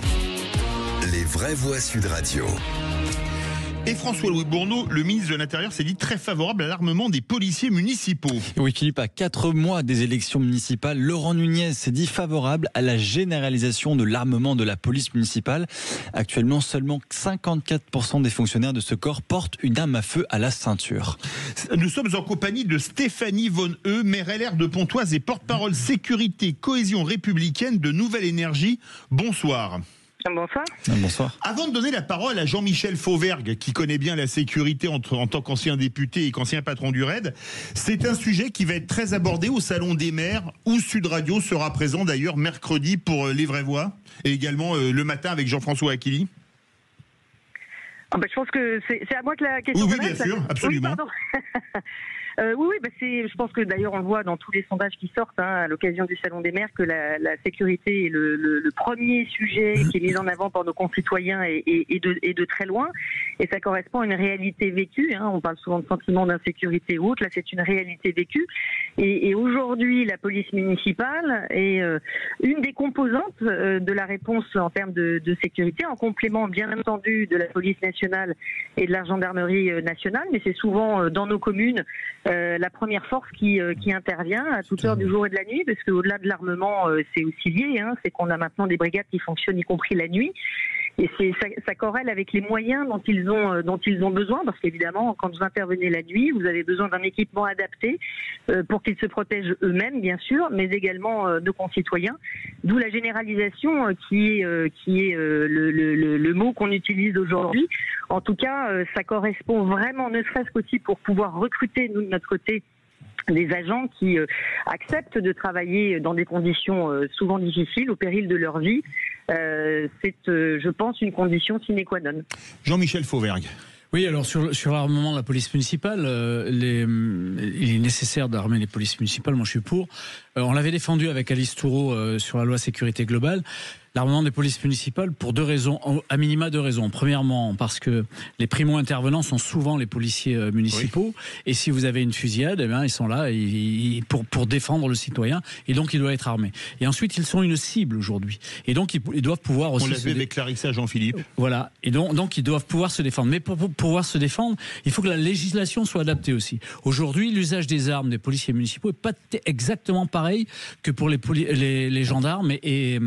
Les Vraies Voix Sud Radio. Et François-Louis Bourneau, le ministre de l'Intérieur, s'est dit très favorable à l'armement des policiers municipaux. Oui, Philippe, à 4 mois des élections municipales, Laurent Nunez s'est dit favorable à la généralisation de l'armement de la police municipale. Actuellement, seulement 54% des fonctionnaires de ce corps portent une arme à feu à la ceinture. Nous sommes en compagnie de Stéphanie Vonheux, maire LR de Pontoise et porte-parole sécurité, cohésion républicaine de Nouvelle Énergie. Bonsoir. Bonsoir. Bonsoir. Avant de donner la parole à Jean-Michel Fauvergue, qui connaît bien la sécurité en tant qu'ancien député et qu'ancien patron du RAID, c'est un sujet qui va être très abordé au Salon des maires, où Sud Radio sera présent d'ailleurs mercredi pour Les Vraies Voix, et également le matin avec Jean-François Aquili. Je pense que c'est à moi que la question Oui, bien sûr, absolument. Oui, pardon. Je pense que d'ailleurs on le voit dans tous les sondages qui sortent à l'occasion du Salon des maires que la sécurité est le premier sujet qui est mis en avant par nos concitoyens et de très loin. Et ça correspond à une réalité vécue. On parle souvent de sentiment d'insécurité ou autre. Là, c'est une réalité vécue. Et aujourd'hui, la police municipale est une des composantes de la réponse en termes de sécurité, en complément bien entendu de la police nationale et de la gendarmerie nationale. Mais c'est souvent dans nos communes la première force qui intervient à toute heure du jour et de la nuit, parce qu'au-delà de l'armement, c'est aussi lié, c'est qu'on a maintenant des brigades qui fonctionnent y compris la nuit. Et ça corrèle avec les moyens dont ils ont besoin, parce qu'évidemment, quand vous intervenez la nuit, vous avez besoin d'un équipement adapté pour qu'ils se protègent eux-mêmes, bien sûr, mais également de concitoyens. D'où la généralisation qui est le mot qu'on utilise aujourd'hui. En tout cas, ça correspond vraiment, ne serait-ce qu'aussi pour pouvoir recruter, nous, de notre côté, des agents qui acceptent de travailler dans des conditions souvent difficiles, au péril de leur vie. C'est, je pense, une condition sine qua non. Jean-Michel Fauvergue. Oui, alors sur l'armement de la police municipale, il est nécessaire d'armer les polices municipales, moi je suis pour. On l'avait défendu avec Alice Toureau sur la loi sécurité globale. L'armement des polices municipales pour 2 raisons, à minima 2 raisons. Premièrement, parce que les primo-intervenants sont souvent les policiers municipaux, oui. Et si vous avez une fusillade, ils sont là pour défendre le citoyen, et donc ils doivent être armés. Et ensuite, ils sont une cible aujourd'hui, et donc ils doivent pouvoir aussi. On l'avait avec Clarissa Jean-Philippe. Voilà, et donc ils doivent pouvoir se défendre. Mais pour pouvoir se défendre, il faut que la législation soit adaptée aussi. Aujourd'hui, l'usage des armes des policiers municipaux n'est pas exactement pareil que pour les gendarmes et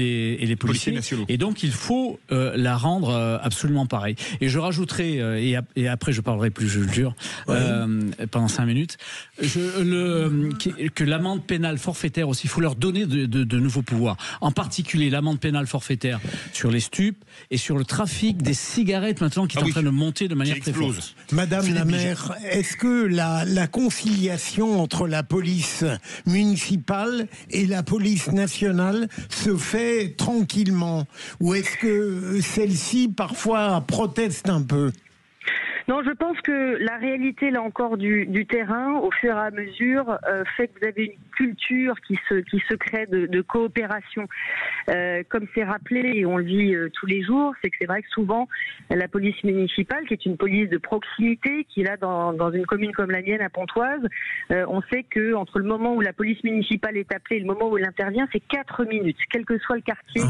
les policiers nationaux. Et donc il faut la rendre absolument pareille. Et je rajouterai, et après je parlerai plus, je le jure, pendant 5 minutes, que l'amende pénale forfaitaire aussi, il faut leur donner de nouveaux pouvoirs. En particulier l'amende pénale forfaitaire sur les stupes et sur le trafic des cigarettes maintenant qui est en train de monter de manière très forte. Madame la maire, est-ce que la conciliation entre la police municipale et la police nationale se fait tranquillement, ou est-ce que celle-ci parfois proteste un peu? Non, je pense que la réalité, là encore, du terrain, au fur et à mesure, fait que vous avez une culture qui se crée de coopération. Comme c'est rappelé, et on le dit tous les jours, c'est que c'est vrai que souvent, la police municipale, qui est une police de proximité, qui est là dans une commune comme la mienne, à Pontoise, on sait que entre le moment où la police municipale est appelée et le moment où elle intervient, c'est 4 minutes, quel que soit le quartier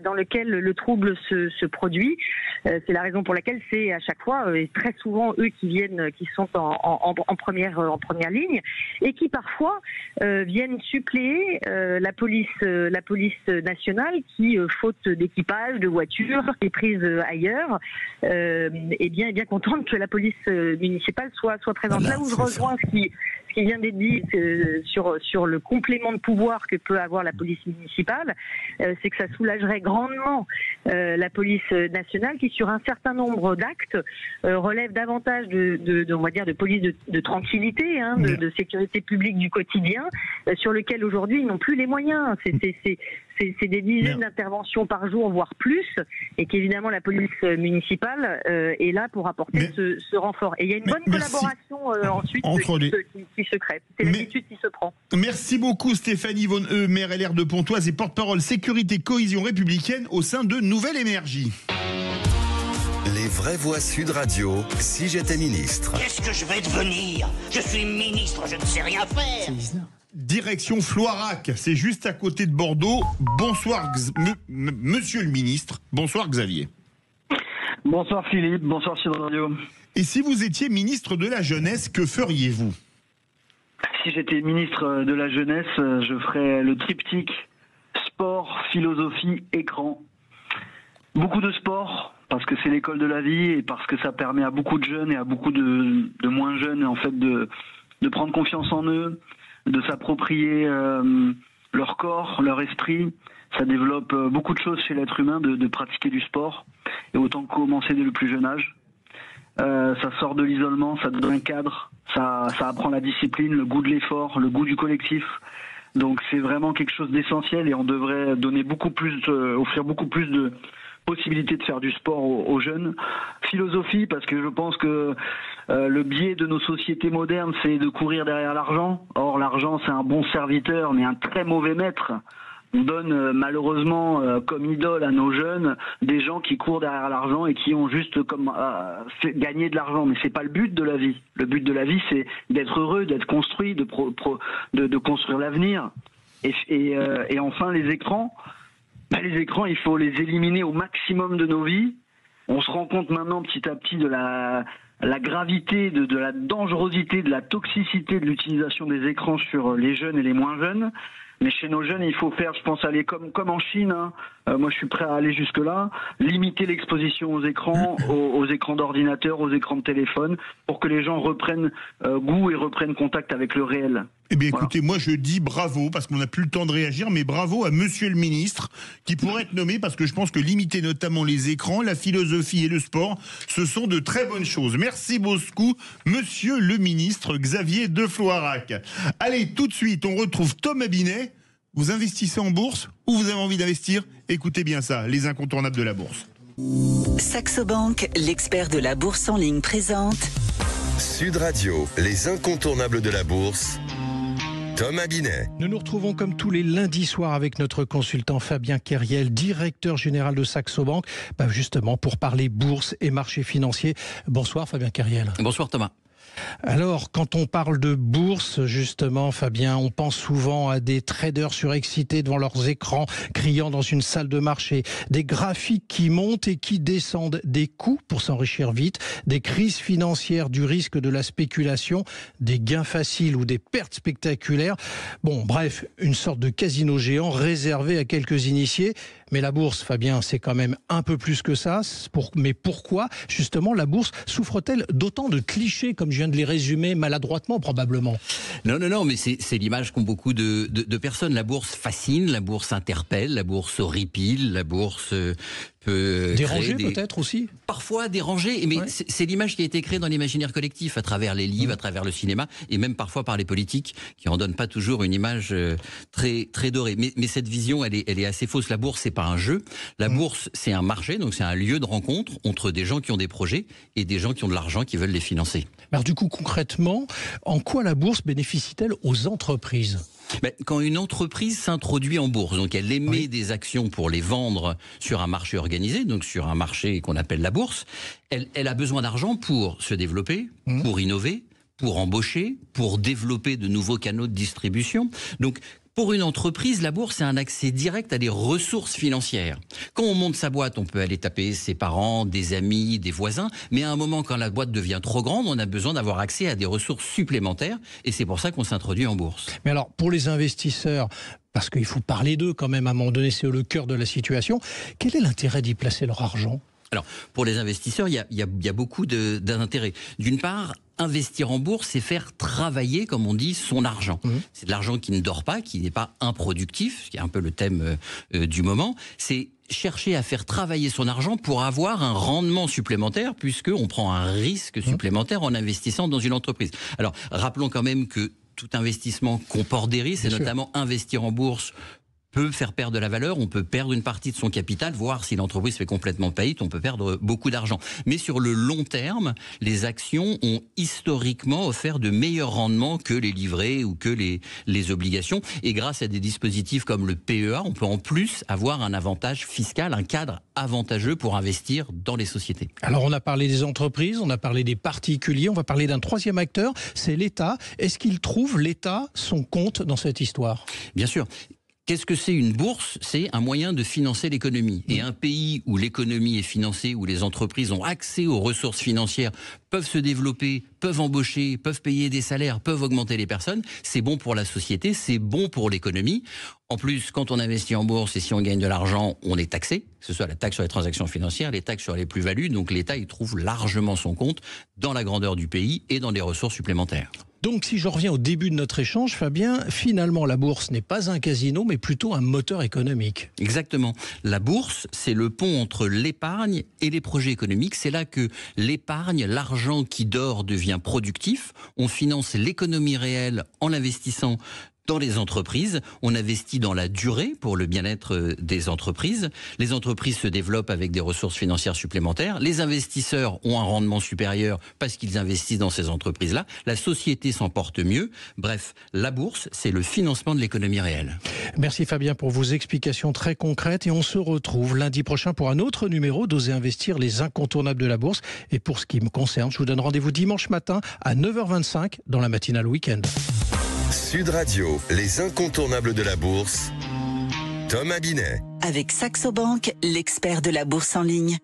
dans lequel le trouble se produit. C'est la raison pour laquelle c'est à chaque fois, et très souvent, eux qui sont en première ligne, et qui parfois viennent suppléer la police nationale qui, faute d'équipage, de voitures, est prise ailleurs, est bien contente que la police municipale soit présente. Là où je rejoins ce qui vient d'être dit sur le complément de pouvoir que peut avoir la police municipale, c'est que ça soulagerait grandement la police nationale qui, sur un certain nombre d'actes, relève davantage on va dire, de police de tranquillité, de sécurité publique du quotidien, sur lequel aujourd'hui ils n'ont plus les moyens. C'est des dizaines d'interventions par jour, voire plus, et qu'évidemment la police municipale est là pour apporter ce renfort. Et il y a une bonne collaboration ensuite qui se crée. C'est l'habitude qui se prend. Merci beaucoup Stéphanie Von Eu, maire LR de Pontoise et porte-parole sécurité cohésion républicaine au sein de Nouvelle Énergie. Les vraies voix Sud Radio, si j'étais ministre. Qu'est-ce que je vais devenir? Je suis ministre, je ne sais rien faire. Direction Floirac, c'est juste à côté de Bordeaux. Bonsoir monsieur le ministre. Bonsoir Xavier. Bonsoir Philippe, bonsoir Sud Radio. Et si vous étiez ministre de la Jeunesse, que feriez-vous? Si j'étais ministre de la Jeunesse, je ferais le triptyque sport, philosophie, écran. Beaucoup de sport, parce que c'est l'école de la vie et parce que ça permet à beaucoup de jeunes et à beaucoup de moins jeunes en fait de prendre confiance en eux, de s'approprier leur corps, leur esprit. Ça développe beaucoup de choses chez l'être humain de pratiquer du sport, et autant commencer dès le plus jeune âge. Ça sort de l'isolement, ça donne un cadre, ça apprend la discipline, le goût de l'effort, le goût du collectif. Donc c'est vraiment quelque chose d'essentiel et on devrait donner offrir beaucoup plus de possibilités de faire du sport aux jeunes. Philosophie, parce que je pense que le biais de nos sociétés modernes, c'est de courir derrière l'argent. Or, l'argent, c'est un bon serviteur, mais un très mauvais maître. On donne malheureusement comme idole à nos jeunes des gens qui courent derrière l'argent et qui ont juste comme gagné de l'argent. Mais c'est pas le but de la vie. Le but de la vie, c'est d'être heureux, d'être construit, de construire l'avenir. Et enfin, les écrans. Les écrans, il faut les éliminer au maximum de nos vies. On se rend compte maintenant petit à petit de la gravité, de la dangerosité, de la toxicité de l'utilisation des écrans sur les jeunes et les moins jeunes. Mais chez nos jeunes, il faut faire, je pense, aller comme en Chine. Moi, je suis prêt à aller jusque-là. Limiter l'exposition aux écrans, aux écrans d'ordinateur, aux écrans de téléphone, pour que les gens reprennent goût et reprennent contact avec le réel. Eh bien, écoutez, moi, je dis bravo, parce qu'on n'a plus le temps de réagir, mais bravo à monsieur le ministre, qui pourrait être nommé, parce que je pense que limiter notamment les écrans, la philosophie et le sport, ce sont de très bonnes choses. Merci beaucoup, monsieur le ministre Xavier de Floirac. Allez, tout de suite, on retrouve Thomas Binet. Vous investissez en bourse ou vous avez envie d'investir? Écoutez bien ça, les incontournables de la bourse. Saxo Bank, l'expert de la bourse en ligne, présente Sud Radio, les incontournables de la bourse. Thomas Binet. Nous nous retrouvons comme tous les lundis soirs avec notre consultant Fabien Keriel, directeur général de Saxo Bank, justement pour parler bourse et marché financier. Bonsoir Fabien Keriel. Bonsoir Thomas. Alors, quand on parle de bourse, justement, Fabien, on pense souvent à des traders surexcités devant leurs écrans, criant dans une salle de marché, des graphiques qui montent et qui descendent, des coûts pour s'enrichir vite, des crises financières, du risque de la spéculation, des gains faciles ou des pertes spectaculaires. Bon, bref, une sorte de casino géant réservé à quelques initiés. Mais la bourse, Fabien, c'est quand même un peu plus que ça. Mais pourquoi, justement, la bourse souffre-t-elle d'autant de clichés, comme je viens de les résumer maladroitement, probablement? Non, mais c'est l'image qu'ont beaucoup de personnes. La bourse fascine, la bourse interpelle, la bourse horripile, la bourse peut déranger peut-être aussi. Parfois déranger, mais c'est l'image qui a été créée dans l'imaginaire collectif à travers les livres, à travers le cinéma et même parfois par les politiques qui en donnent pas toujours une image très dorée. Mais cette vision, elle est assez fausse. La bourse, c'est pas un jeu. La bourse, c'est un marché, donc c'est un lieu de rencontre entre des gens qui ont des projets et des gens qui ont de l'argent qui veulent les financer. Alors du coup, concrètement, en quoi la bourse bénéficie-t-elle aux entreprises ? Quand une entreprise s'introduit en bourse, donc elle émet des actions pour les vendre sur un marché organisé, donc sur un marché qu'on appelle la bourse, elle a besoin d'argent pour se développer, pour innover, pour embaucher, pour développer de nouveaux canaux de distribution. Donc, pour une entreprise, la bourse, c'est un accès direct à des ressources financières. Quand on monte sa boîte, on peut aller taper ses parents, des amis, des voisins, mais à un moment, quand la boîte devient trop grande, on a besoin d'avoir accès à des ressources supplémentaires, et c'est pour ça qu'on s'introduit en bourse. Mais alors, pour les investisseurs, parce qu'il faut parler d'eux quand même, à un moment donné, c'est le cœur de la situation, quel est l'intérêt d'y placer leur argent ? Alors, pour les investisseurs, il y a beaucoup d'intérêts. D'une part, investir en bourse, c'est faire travailler, comme on dit, son argent. C'est de l'argent qui ne dort pas, qui n'est pas improductif, ce qui est un peu le thème du moment. C'est chercher à faire travailler son argent pour avoir un rendement supplémentaire, puisqu'on prend un risque supplémentaire en investissant dans une entreprise. Alors, rappelons quand même que tout investissement comporte des risques, et notamment investir en bourse peut faire perdre de la valeur, on peut perdre une partie de son capital, voire si l'entreprise fait complètement faillite, on peut perdre beaucoup d'argent. Mais sur le long terme, les actions ont historiquement offert de meilleurs rendements que les livrets ou que les obligations. Et grâce à des dispositifs comme le PEA, on peut en plus avoir un avantage fiscal, un cadre avantageux pour investir dans les sociétés. Alors on a parlé des entreprises, on a parlé des particuliers, on va parler d'un troisième acteur, c'est l'État. Est-ce qu'il trouve, l'État, son compte dans cette histoire ? Bien sûr. Qu'est-ce que c'est une bourse ? C'est un moyen de financer l'économie. Et un pays où l'économie est financée, où les entreprises ont accès aux ressources financières, peuvent se développer, peuvent embaucher, peuvent payer des salaires, peuvent augmenter les personnes, c'est bon pour la société, c'est bon pour l'économie. En plus, quand on investit en bourse et si on gagne de l'argent, on est taxé, que ce soit la taxe sur les transactions financières, les taxes sur les plus-values. Donc l'État, il trouve largement son compte dans la grandeur du pays et dans des ressources supplémentaires. Donc si je reviens au début de notre échange, Fabien, finalement la bourse n'est pas un casino, mais plutôt un moteur économique. Exactement. La bourse, c'est le pont entre l'épargne et les projets économiques. C'est là que l'épargne, l'argent qui dort devient productif. On finance l'économie réelle en l'investissant dans les entreprises, on investit dans la durée pour le bien-être des entreprises. Les entreprises se développent avec des ressources financières supplémentaires. Les investisseurs ont un rendement supérieur parce qu'ils investissent dans ces entreprises-là. La société s'en porte mieux. Bref, la bourse, c'est le financement de l'économie réelle. Merci Fabien pour vos explications très concrètes et on se retrouve lundi prochain pour un autre numéro d'Oser investir, les incontournables de la bourse. Et pour ce qui me concerne, je vous donne rendez-vous dimanche matin à 9h25 dans la matinale week-end. Sud Radio, les incontournables de la bourse. Tom Abinet. Avec Saxo Bank, l'expert de la bourse en ligne.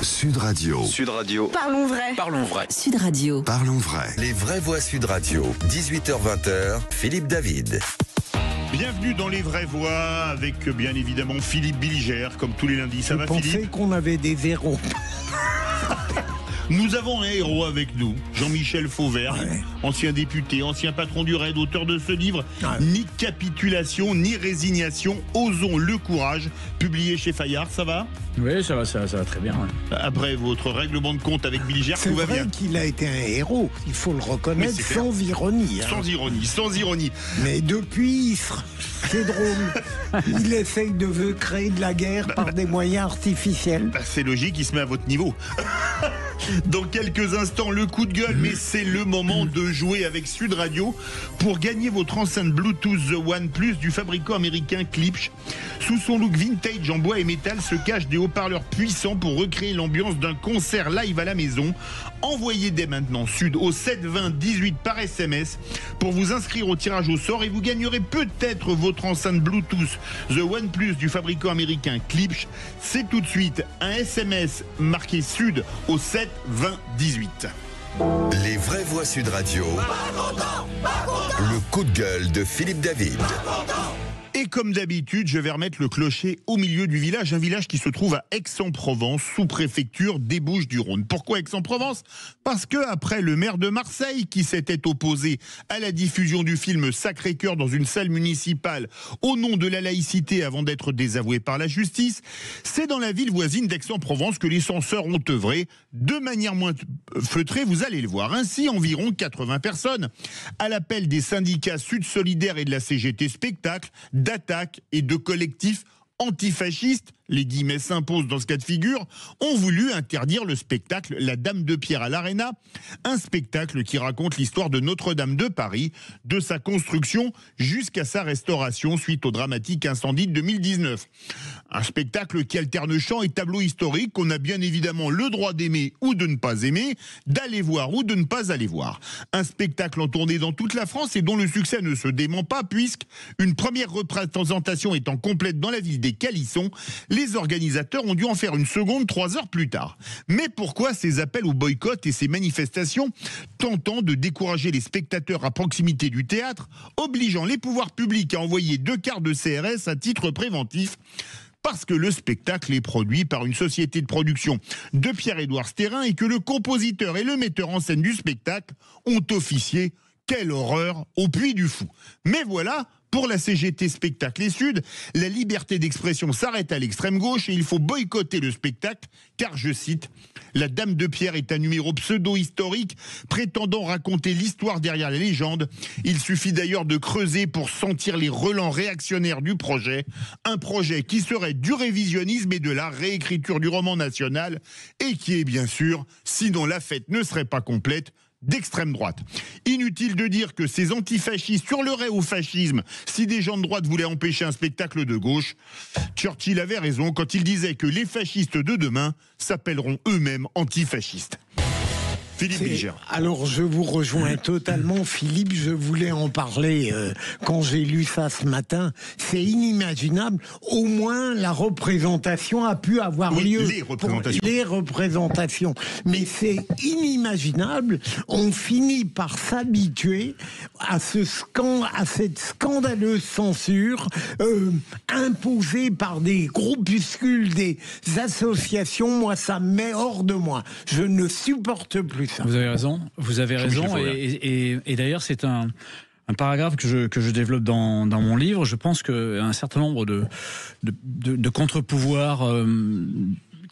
Sud Radio. Sud Radio. Parlons vrai. Parlons vrai. Sud Radio. Parlons vrai. Les vraies voix Sud Radio. 18h-20h. Philippe David. Bienvenue dans Les Vraies Voix avec bien évidemment Philippe Billiger, comme tous les lundis. Ça va Philippe ? Je pensais qu'on avait des héros. Nous avons un héros avec nous, Jean-Michel Fauvergue, ancien député, ancien patron du RAID, auteur de ce livre, Ni capitulation, ni résignation, osons le courage, publié chez Fayard, ça va ? Oui, ça va très bien. Ouais. Après votre règlement de compte avec Billiger, tout va bien. C'est vrai qu'il a été un héros, il faut le reconnaître, sans ironie. Sans ironie, sans ironie. Mais depuis, c'est drôle. Il essaye de créer de la guerre par des moyens artificiels. C'est logique, il se met à votre niveau. Dans quelques instants, le coup de gueule, mais c'est le moment de jouer avec Sud Radio pour gagner votre enceinte Bluetooth The One Plus du fabricant américain Klipsch. Sous son look vintage en bois et métal se cachent des haut-parleurs puissants pour recréer l'ambiance d'un concert live à la maison. Envoyez dès maintenant Sud au 7 20 18 par SMS pour vous inscrire au tirage au sort et vous gagnerez peut-être votre enceinte Bluetooth The One Plus du fabricant américain Klipsch. C'est tout de suite un SMS marqué Sud au 7 20 18. Les vraies voix Sud Radio. Le coup de gueule de Philippe David. Et comme d'habitude, je vais remettre le clocher au milieu du village, un village qui se trouve à Aix-en-Provence, sous-préfecture des Bouches-du-Rhône. Pourquoi Aix-en-Provence ? Parce que après le maire de Marseille, qui s'était opposé à la diffusion du film Sacré-Cœur dans une salle municipale au nom de la laïcité avant d'être désavoué par la justice, c'est dans la ville voisine d'Aix-en-Provence que les censeurs ont œuvré de manière moins feutrée, vous allez le voir. Ainsi, environ 80 personnes, à l'appel des syndicats Sud Solidaire et de la CGT Spectacle, d'attaques et de collectifs antifascistes, les guillemets s'imposent dans ce cas de figure, ont voulu interdire le spectacle La Dame de Pierre à l'Arena, un spectacle qui raconte l'histoire de Notre-Dame de Paris, de sa construction jusqu'à sa restauration suite au dramatique incendie de 2019. Un spectacle qui alterne chant et tableau historique qu'on a bien évidemment le droit d'aimer ou de ne pas aimer, d'aller voir ou de ne pas aller voir. Un spectacle en tournée dans toute la France et dont le succès ne se dément pas puisque, une première représentation étant complète dans la ville des Calissons, les organisateurs ont dû en faire une seconde 3 heures plus tard. Mais pourquoi ces appels au boycott et ces manifestations tentant de décourager les spectateurs à proximité du théâtre, obligeant les pouvoirs publics à envoyer 2 quarts de CRS à titre préventif? Parce que le spectacle est produit par une société de production de Pierre-Édouard Stérin et que le compositeur et le metteur en scène du spectacle ont officié, quelle horreur, au Puy du Fou. Mais voilà, pour la CGT Spectacle et Sud, la liberté d'expression s'arrête à l'extrême gauche et il faut boycotter le spectacle car, je cite, La Dame de Pierre est un numéro pseudo-historique prétendant raconter l'histoire derrière les légendes. Il suffit d'ailleurs de creuser pour sentir les relents réactionnaires du projet. Un projet qui serait du révisionnisme et de la réécriture du roman national et qui est bien sûr, sinon la fête ne serait pas complète, d'extrême droite. Inutile de dire que ces antifascistes hurleraient au fascisme si des gens de droite voulaient empêcher un spectacle de gauche. Churchill avait raison quand il disait que les fascistes de demain s'appelleront eux-mêmes antifascistes. Philippe Bilger. Alors je vous rejoins totalement, Philippe, je voulais en parler quand j'ai lu ça ce matin. C'est inimaginable, au moins la représentation a pu avoir lieu. Les représentations. Mais c'est inimaginable, on finit par s'habituer à cette scandaleuse censure imposée par des groupuscules, des associations. Moi, ça me met hors de moi. Je ne supporte plus. Vous avez raison, et d'ailleurs c'est un paragraphe que je développe dans mon livre. Je pense qu'un certain nombre de contre-pouvoirs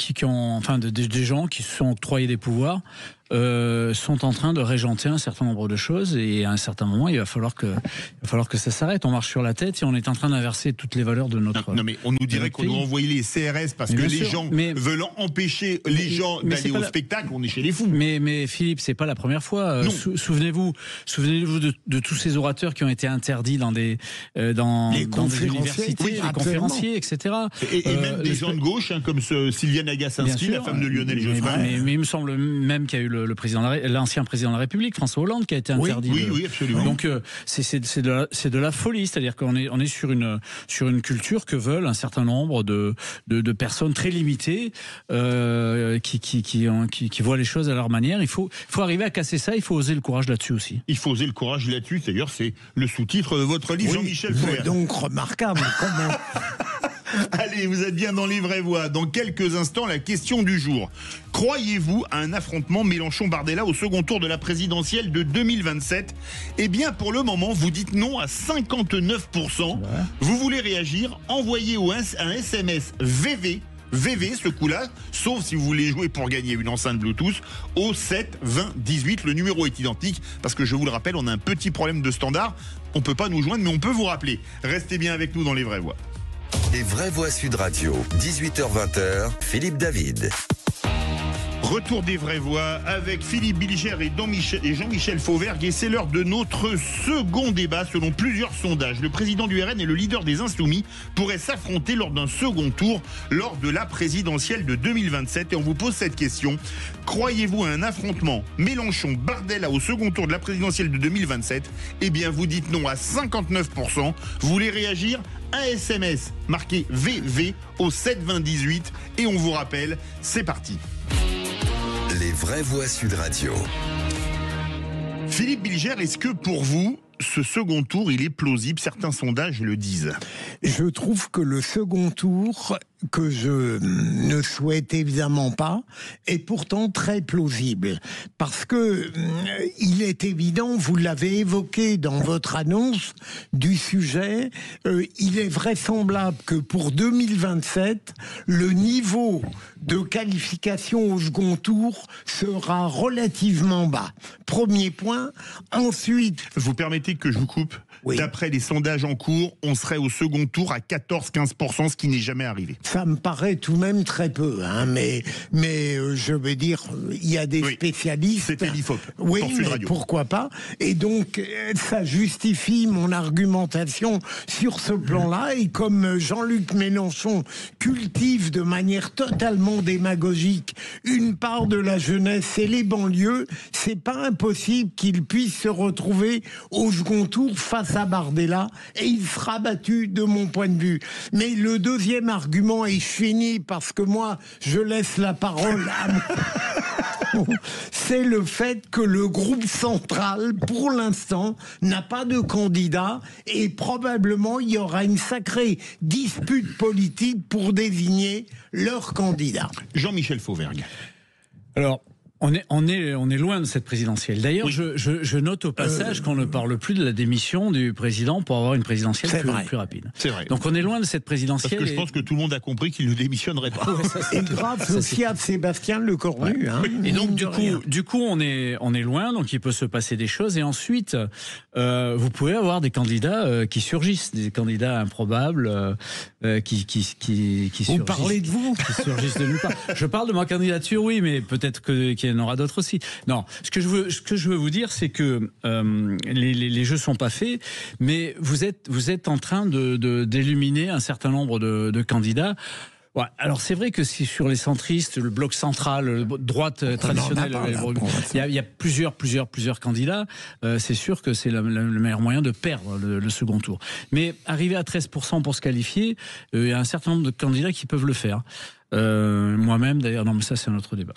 des gens qui se sont octroyés des pouvoirs sont en train de régenter un certain nombre de choses et à un certain moment il va falloir que ça s'arrête. On marche sur la tête et on est en train d'inverser toutes les valeurs de notre Non mais on nous dirait qu'on doit envoyer les CRS parce que les gens veulent empêcher les gens d'aller au spectacle. On est chez les fous. Mais Philippe, c'est pas la première fois. Souvenez-vous de tous ces orateurs qui ont été interdits dans des universités, les conférenciers, etc. Et même des gens de gauche comme Sylviane Agacinski, la femme de Lionel Jospin. Mais il me semble même qu'il y a eu l'ancien président de la République, François Hollande, qui a été interdit. Oui, absolument. Donc c'est de la folie, c'est-à-dire qu'on est sur une culture que veulent un certain nombre de personnes très limitées qui voient les choses à leur manière. Il faut arriver à casser ça. Il faut oser le courage là-dessus aussi. Il faut oser le courage là-dessus. D'ailleurs, c'est le sous-titre de votre livre, Jean-Michel Fauvergue. Donc remarquable. Comment Allez, vous êtes bien dans Les Vraies Voix. Dans quelques instants, la question du jour. Croyez-vous à un affrontement Mélenchon-Bardella au second tour de la présidentielle de 2027 ? Eh bien, pour le moment, vous dites non à 59%. Vous voulez réagir ? Envoyez un SMS VV, ce coup-là, sauf si vous voulez jouer pour gagner une enceinte Bluetooth, au 7 20 18. Le numéro est identique, parce que je vous le rappelle, on a un petit problème de standard. On ne peut pas nous joindre, mais on peut vous rappeler. Restez bien avec nous dans Les Vraies Voix. Les Vraies Voix Sud Radio, 18h-20h, Philippe David. Retour des Vraies Voix avec Philippe Bilger et Jean-Michel Fauvergue. Et c'est l'heure de notre second débat. Selon plusieurs sondages, le président du RN et le leader des Insoumis pourraient s'affronter lors d'un second tour lors de la présidentielle de 2027. Et on vous pose cette question. Croyez-vous à un affrontement Mélenchon-Bardella au second tour de la présidentielle de 2027 ? Eh bien, vous dites non à 59%. Vous voulez réagir ? Un SMS marqué VV au 7 20 18. Et on vous rappelle, c'est parti. Les Vraies Voix Sud Radio. Philippe Bilger, est-ce que pour vous, ce second tour, il est plausible ? Certains sondages le disent. Je trouve que le second tour, que je ne souhaite évidemment pas, est pourtant très plausible. Parce que il il est évident, vous l'avez évoqué dans votre annonce du sujet, il est vraisemblable que pour 2027, le niveau de qualification au second tour sera relativement bas. Premier point. Ensuite... Vous permettez que je vous coupe? Oui. D'après les sondages en cours, on serait au second tour à 14-15%, ce qui n'est jamais arrivé. Ça me paraît tout de même très peu, hein, mais je veux dire, il y a des spécialistes... C'était l'IFOP. Oui, mais pourquoi pas. Et donc, ça justifie mon argumentation sur ce plan-là. Et comme Jean-Luc Mélenchon cultive de manière totalement démagogique une part de la jeunesse et les banlieues, c'est pas impossible qu'il puisse se retrouver au second tour face à Bardella, et il sera battu de mon point de vue. Mais le deuxième argument, et je finis parce que moi, je laisse la parole à moi, c'est le fait que le groupe central, pour l'instant, n'a pas de candidat, et probablement il y aura une sacrée dispute politique pour désigner leur candidat. Jean-Michel Fauvergue. Alors, on est loin de cette présidentielle. D'ailleurs, je note au passage qu'on ne parle plus de la démission du président pour avoir une présidentielle plus rapide. C'est vrai. Donc on est loin de cette présidentielle. Parce que je pense que tout le monde a compris qu'il ne démissionnerait pas. Et grâce aussi à Sébastien Lecornu. Hein, et donc du coup on est loin, donc il peut se passer des choses. Et ensuite, vous pouvez avoir des candidats qui surgissent, des candidats improbables qui surgissent. Vous parlez de vous? Qui surgissent de nulle part. Je parle de ma candidature, oui, mais peut-être qu'il y en aura d'autres aussi. Non, ce que je veux vous dire, c'est que les jeux sont pas faits, mais vous êtes en train d'éliminer un certain nombre de candidats. Ouais, alors c'est vrai que si sur les centristes, le bloc central, droite traditionnelle, il y a plusieurs candidats. C'est sûr que c'est le meilleur moyen de perdre le second tour. Mais arriver à 13% pour se qualifier, il y a un certain nombre de candidats qui peuvent le faire. Moi-même d'ailleurs, non mais ça c'est un autre débat.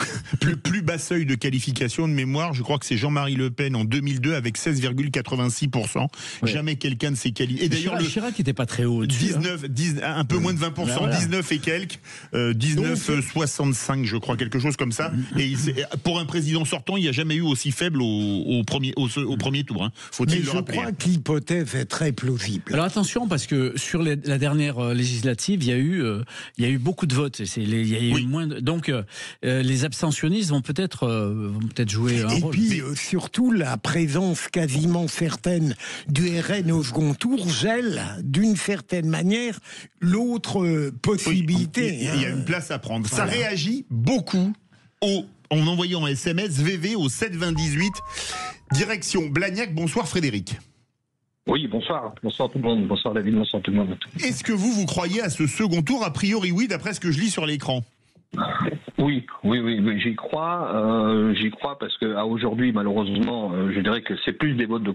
plus bas seuil de qualification de mémoire, je crois que c'est Jean-Marie Le Pen en 2002 avec 16,86%. Ouais. Jamais quelqu'un ne s'est qualifié. Et d'ailleurs Chirac n'était pas très haut. 19, un peu moins de 20%, voilà. 19 et quelques, 19,65 je crois, quelque chose comme ça. Et pour un président sortant, il n'y a jamais eu aussi faible au premier tour. Hein. Faut-il le rappeler? Je crois que l'hypothèse est très plausible. Alors attention, parce que sur la dernière législative, il y a eu beaucoup de votes. Il y a eu moins de... Donc les abstentionnistes vont peut-être jouer un rôle. Et puis surtout la présence quasiment certaine du RN au second tour gèle d'une certaine manière l'autre possibilité. Oui, il y a une place à prendre. Voilà. Ça réagit beaucoup en envoyant un SMS VV au 72018 direction Blagnac. Bonsoir Frédéric. Oui, bonsoir. Bonsoir tout le monde. Bonsoir David, bonsoir tout le monde. Est-ce que vous croyez à ce second tour? A priori oui, d'après ce que je lis sur l'écran. Oui, j'y crois. J'y crois parce que à aujourd'hui, malheureusement, je dirais que c'est plus des votes de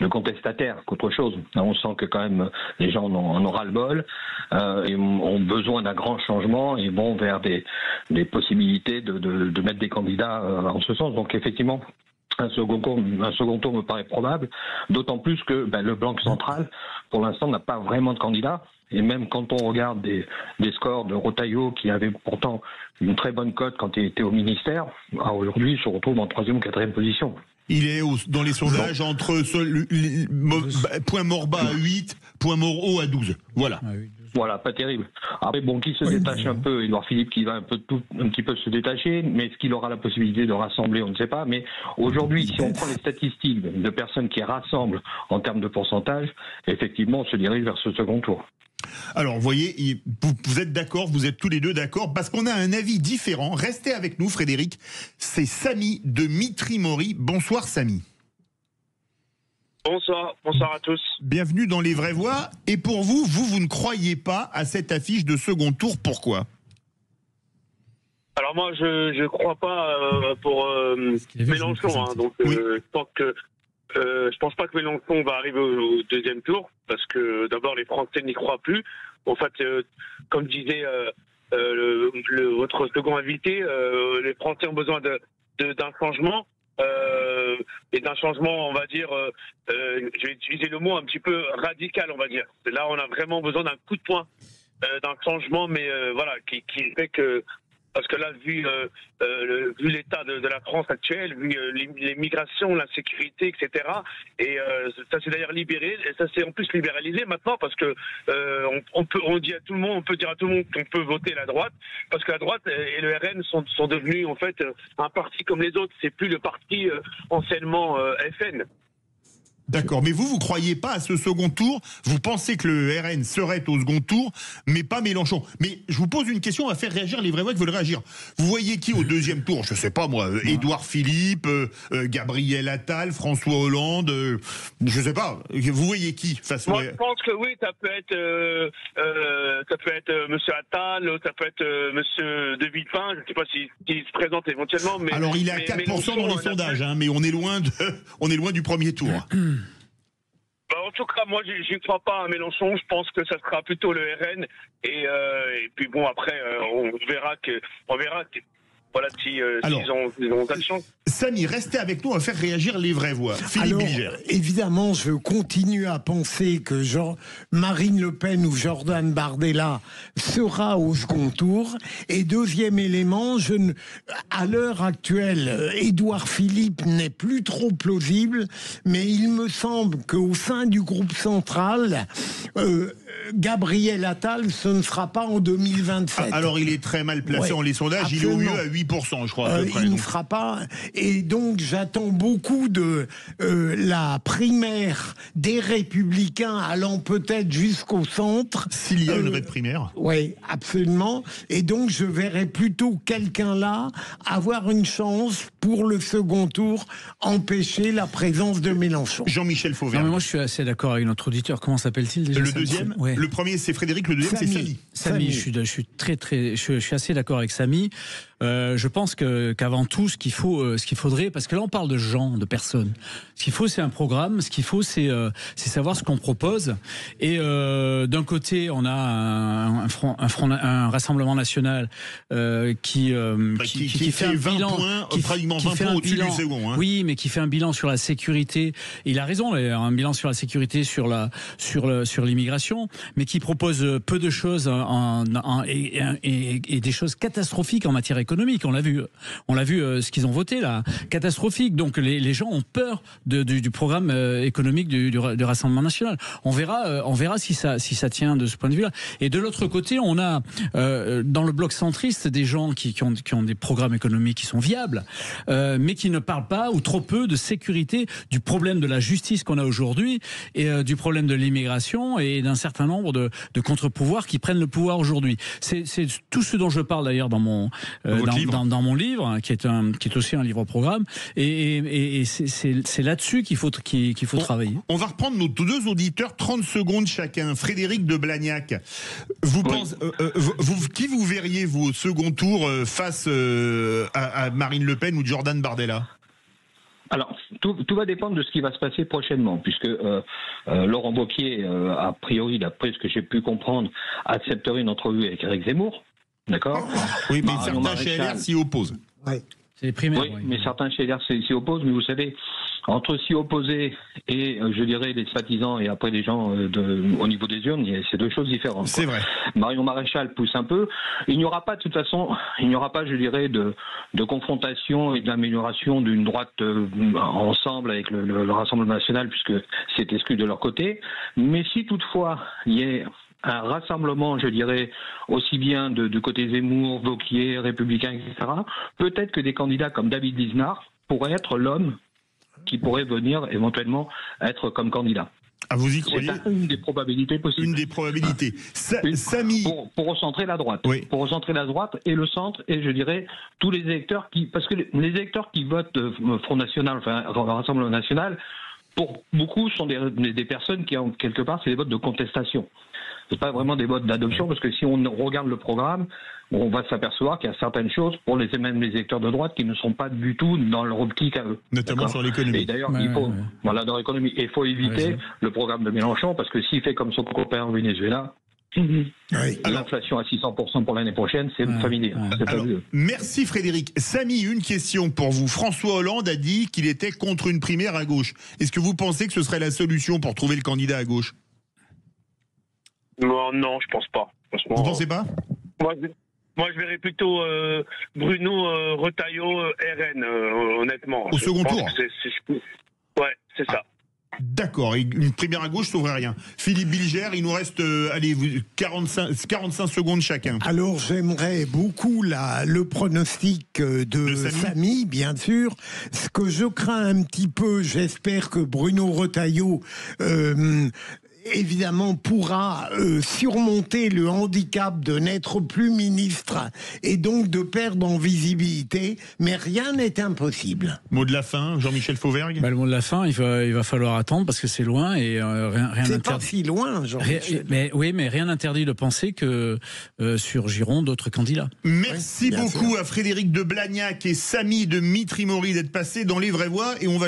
contestataires qu'autre chose. On sent que quand même les gens en ont ras-le-bol et ont besoin d'un grand changement et vont vers des possibilités de mettre des candidats en ce sens. Donc effectivement, un second tour me paraît probable, d'autant plus que le bloc central, pour l'instant, n'a pas vraiment de candidat. Et même quand on regarde des scores de Retailleau, qui avait pourtant une très bonne cote quand il était au ministère, aujourd'hui, il se retrouve en 3e ou 4e position. Il est dans les sondages entre point mort bas à 8, point mort haut à 12. Voilà. Voilà, pas terrible. Après, bon, qui se détache un peu, Édouard Philippe qui va un petit peu se détacher, mais est-ce qu'il aura la possibilité de rassembler, on ne sait pas. Mais aujourd'hui, si on prend les statistiques de personnes qui rassemblent en termes de pourcentage, effectivement, on se dirige vers ce second tour. Alors, vous voyez, vous êtes d'accord, vous êtes tous les deux d'accord, parce qu'on a un avis différent. Restez avec nous, Frédéric. C'est Samy de Mitry-Mory. Bonsoir, Samy. Bonsoir à tous. Bienvenue dans Les Vraies Voix. Et pour vous ne croyez pas à cette affiche de second tour, pourquoi? Alors moi, je crois pas pour Mélenchon. Hein, donc je pense pas que Mélenchon va arriver au deuxième tour, parce que d'abord les Français n'y croient plus. En fait, comme disait votre second invité, les Français ont besoin d'un changement. Et d'un changement, on va dire, je vais utiliser le mot un petit peu radical, on va dire. Là, on a vraiment besoin d'un coup de poing, d'un changement, mais voilà, qui fait que Parce que là, vu l'état de la France actuelle, vu les migrations, l'insécurité, etc. Et ça s'est d'ailleurs libéré, et ça s'est en plus libéralisé maintenant parce que on dit à tout le monde, on peut dire à tout le monde qu'on peut voter la droite, parce que la droite et le RN sont devenus en fait un parti comme les autres. C'est plus le parti anciennement FN. D'accord, mais vous croyez pas à ce second tour? Vous pensez que le RN serait au second tour, mais pas Mélenchon. Mais je vous pose une question, on va faire réagir les vrais voix qui veulent réagir. Vous voyez qui au deuxième tour? Je sais pas moi, Édouard Philippe, Gabriel Attal, François Hollande, je sais pas. Vous voyez qui face au... Moi, je pense que oui, ça peut être Monsieur Attal, ça peut être Monsieur De Villepin. Je ne sais pas s'il se présente éventuellement. Mais alors il est à 4% dans les sondages, hein, mais on est loin du premier tour. Bah, en tout cas, moi, j'y crois pas à Mélenchon. Je pense que ça sera plutôt le RN. Et puis bon, après, on verra que voilà, s'ils ont de chance. Samy, restez avec nous, on va faire réagir les vraies voix. Philippe Bilger. Évidemment, je continue à penser que Marine Le Pen ou Jordan Bardella sera au second tour. Et deuxième élément, à l'heure actuelle, Édouard Philippe n'est plus trop plausible, mais il me semble qu'au sein du groupe central, Gabriel Attal, ce ne sera pas en 2027. Alors il est très mal placé dans les sondages, absolument. Il est au mieux à 8%, je crois. À peu près, il ne fera pas. Et donc j'attends beaucoup de la primaire des Républicains allant peut-être jusqu'au centre. S'il y a une vraie primaire. Oui, absolument. Et donc je verrai plutôt quelqu'un là avoir une chance pour le second tour, empêcher la présence de Mélenchon. Jean-Michel Fauvergue. Moi je suis assez d'accord avec notre auditeur. Comment s'appelle-t-il déjà? Le deuxième, ouais. Le premier c'est Frédéric, le deuxième c'est Samy. Samy, je suis assez d'accord avec Samy. Je pense qu'avant tout, ce qu'il faudrait, parce que là on parle de gens, de personnes. Ce qu'il faut, c'est un programme. Ce qu'il faut, c'est savoir ce qu'on propose. Et d'un côté, on a un Rassemblement national qui fait un bilan, qui fait au-dessus du second. Hein. Oui, mais qui fait un bilan sur la sécurité. Il a raison, un bilan sur la sécurité, sur l'immigration, mais qui propose peu de choses et des choses catastrophiques en matière économique. On l'a vu ce qu'ils ont voté là, catastrophique. Donc les gens ont peur du programme économique du Rassemblement national. On verra si ça tient de ce point de vue-là. Et de l'autre côté, on a dans le bloc centriste des gens qui ont des programmes économiques qui sont viables, mais qui ne parlent pas ou trop peu de sécurité, du problème de la justice qu'on a aujourd'hui et du problème de l'immigration et d'un certain nombre de contre-pouvoirs qui prennent le pouvoir aujourd'hui. C'est tout ce dont je parle d'ailleurs dans mon livre, qui est aussi un livre-programme, et c'est là-dessus qu'il faut travailler. On va reprendre nos deux auditeurs, 30 secondes chacun. Frédéric de Blagnac, qui vous verriez, vous, au second tour face à Marine Le Pen ou Jordan Bardella? Alors, tout va dépendre de ce qui va se passer prochainement, puisque Laurent Wauquiez, a priori, d'après ce que j'ai pu comprendre, accepterait une entrevue avec Éric Zemmour. D'accord. Oui, mais certains chez LR s'y opposent. Ouais. C'est les primaires. Oui, mais certains chez LR s'y opposent. Mais vous savez, entre s'y opposer et, je dirais, les sympathisants et après les gens au niveau des urnes, c'est deux choses différentes. C'est vrai. Marion Maréchal pousse un peu. Il n'y aura pas, de toute façon, je dirais, de confrontation et d'amélioration d'une droite ensemble avec le Rassemblement national, puisque c'est exclu de leur côté. Mais si toutefois il y a un rassemblement, je dirais, aussi bien du côté Zemmour, Wauquiez, Républicains, etc., peut-être que des candidats comme David Lisnard pourraient être l'homme qui pourrait venir éventuellement être comme candidat. Ah, vous y croyez? C'est une des probabilités possibles. Une des probabilités. Samy. Pour recentrer la droite. Oui. Pour recentrer la droite et le centre, et je dirais tous les électeurs parce que les électeurs qui votent Front National, enfin Rassemblement National, pour beaucoup sont des personnes qui ont quelque part c'est des votes de contestation. C'est pas vraiment des votes d'adoption, parce que si on regarde le programme, on va s'apercevoir qu'il y a certaines choses pour même les électeurs de droite qui ne sont pas du tout dans leur optique à eux. Notamment sur l'économie. Et d'ailleurs, voilà, dans l'économie. Et il faut éviter le programme de Mélenchon, parce que s'il fait comme son copain au Venezuela, l'inflation à 600% pour l'année prochaine, c'est familier. Alors, merci Frédéric. Samy, une question pour vous. François Hollande a dit qu'il était contre une primaire à gauche. Est-ce que vous pensez que ce serait la solution pour trouver le candidat à gauche? Non, je pense pas. Vous pensez pas? Moi, Moi, je verrais plutôt Bruno Retailleau, RN, honnêtement. Au second tour. Ouais, c'est ça. D'accord, et une primaire à gauche sauverait rien. Philippe Bilger, il nous reste 45 secondes chacun. Alors j'aimerais beaucoup le pronostic de Samy, bien sûr. Ce que je crains un petit peu, j'espère que Bruno Retailleau évidemment pourra surmonter le handicap de n'être plus ministre et donc de perdre en visibilité, mais rien n'est impossible. Mot de la fin, Jean-Michel Fauvergue. Le mot de la fin, il va falloir attendre parce que c'est loin et rien c'est pas si loin, Jean-Michel. Mais rien n'interdit de penser que surgiront d'autres candidats. Merci beaucoup à Frédéric de Blagnac et Samy de Mitry-Mory d'être passés dans Les Vraies Voix, et on va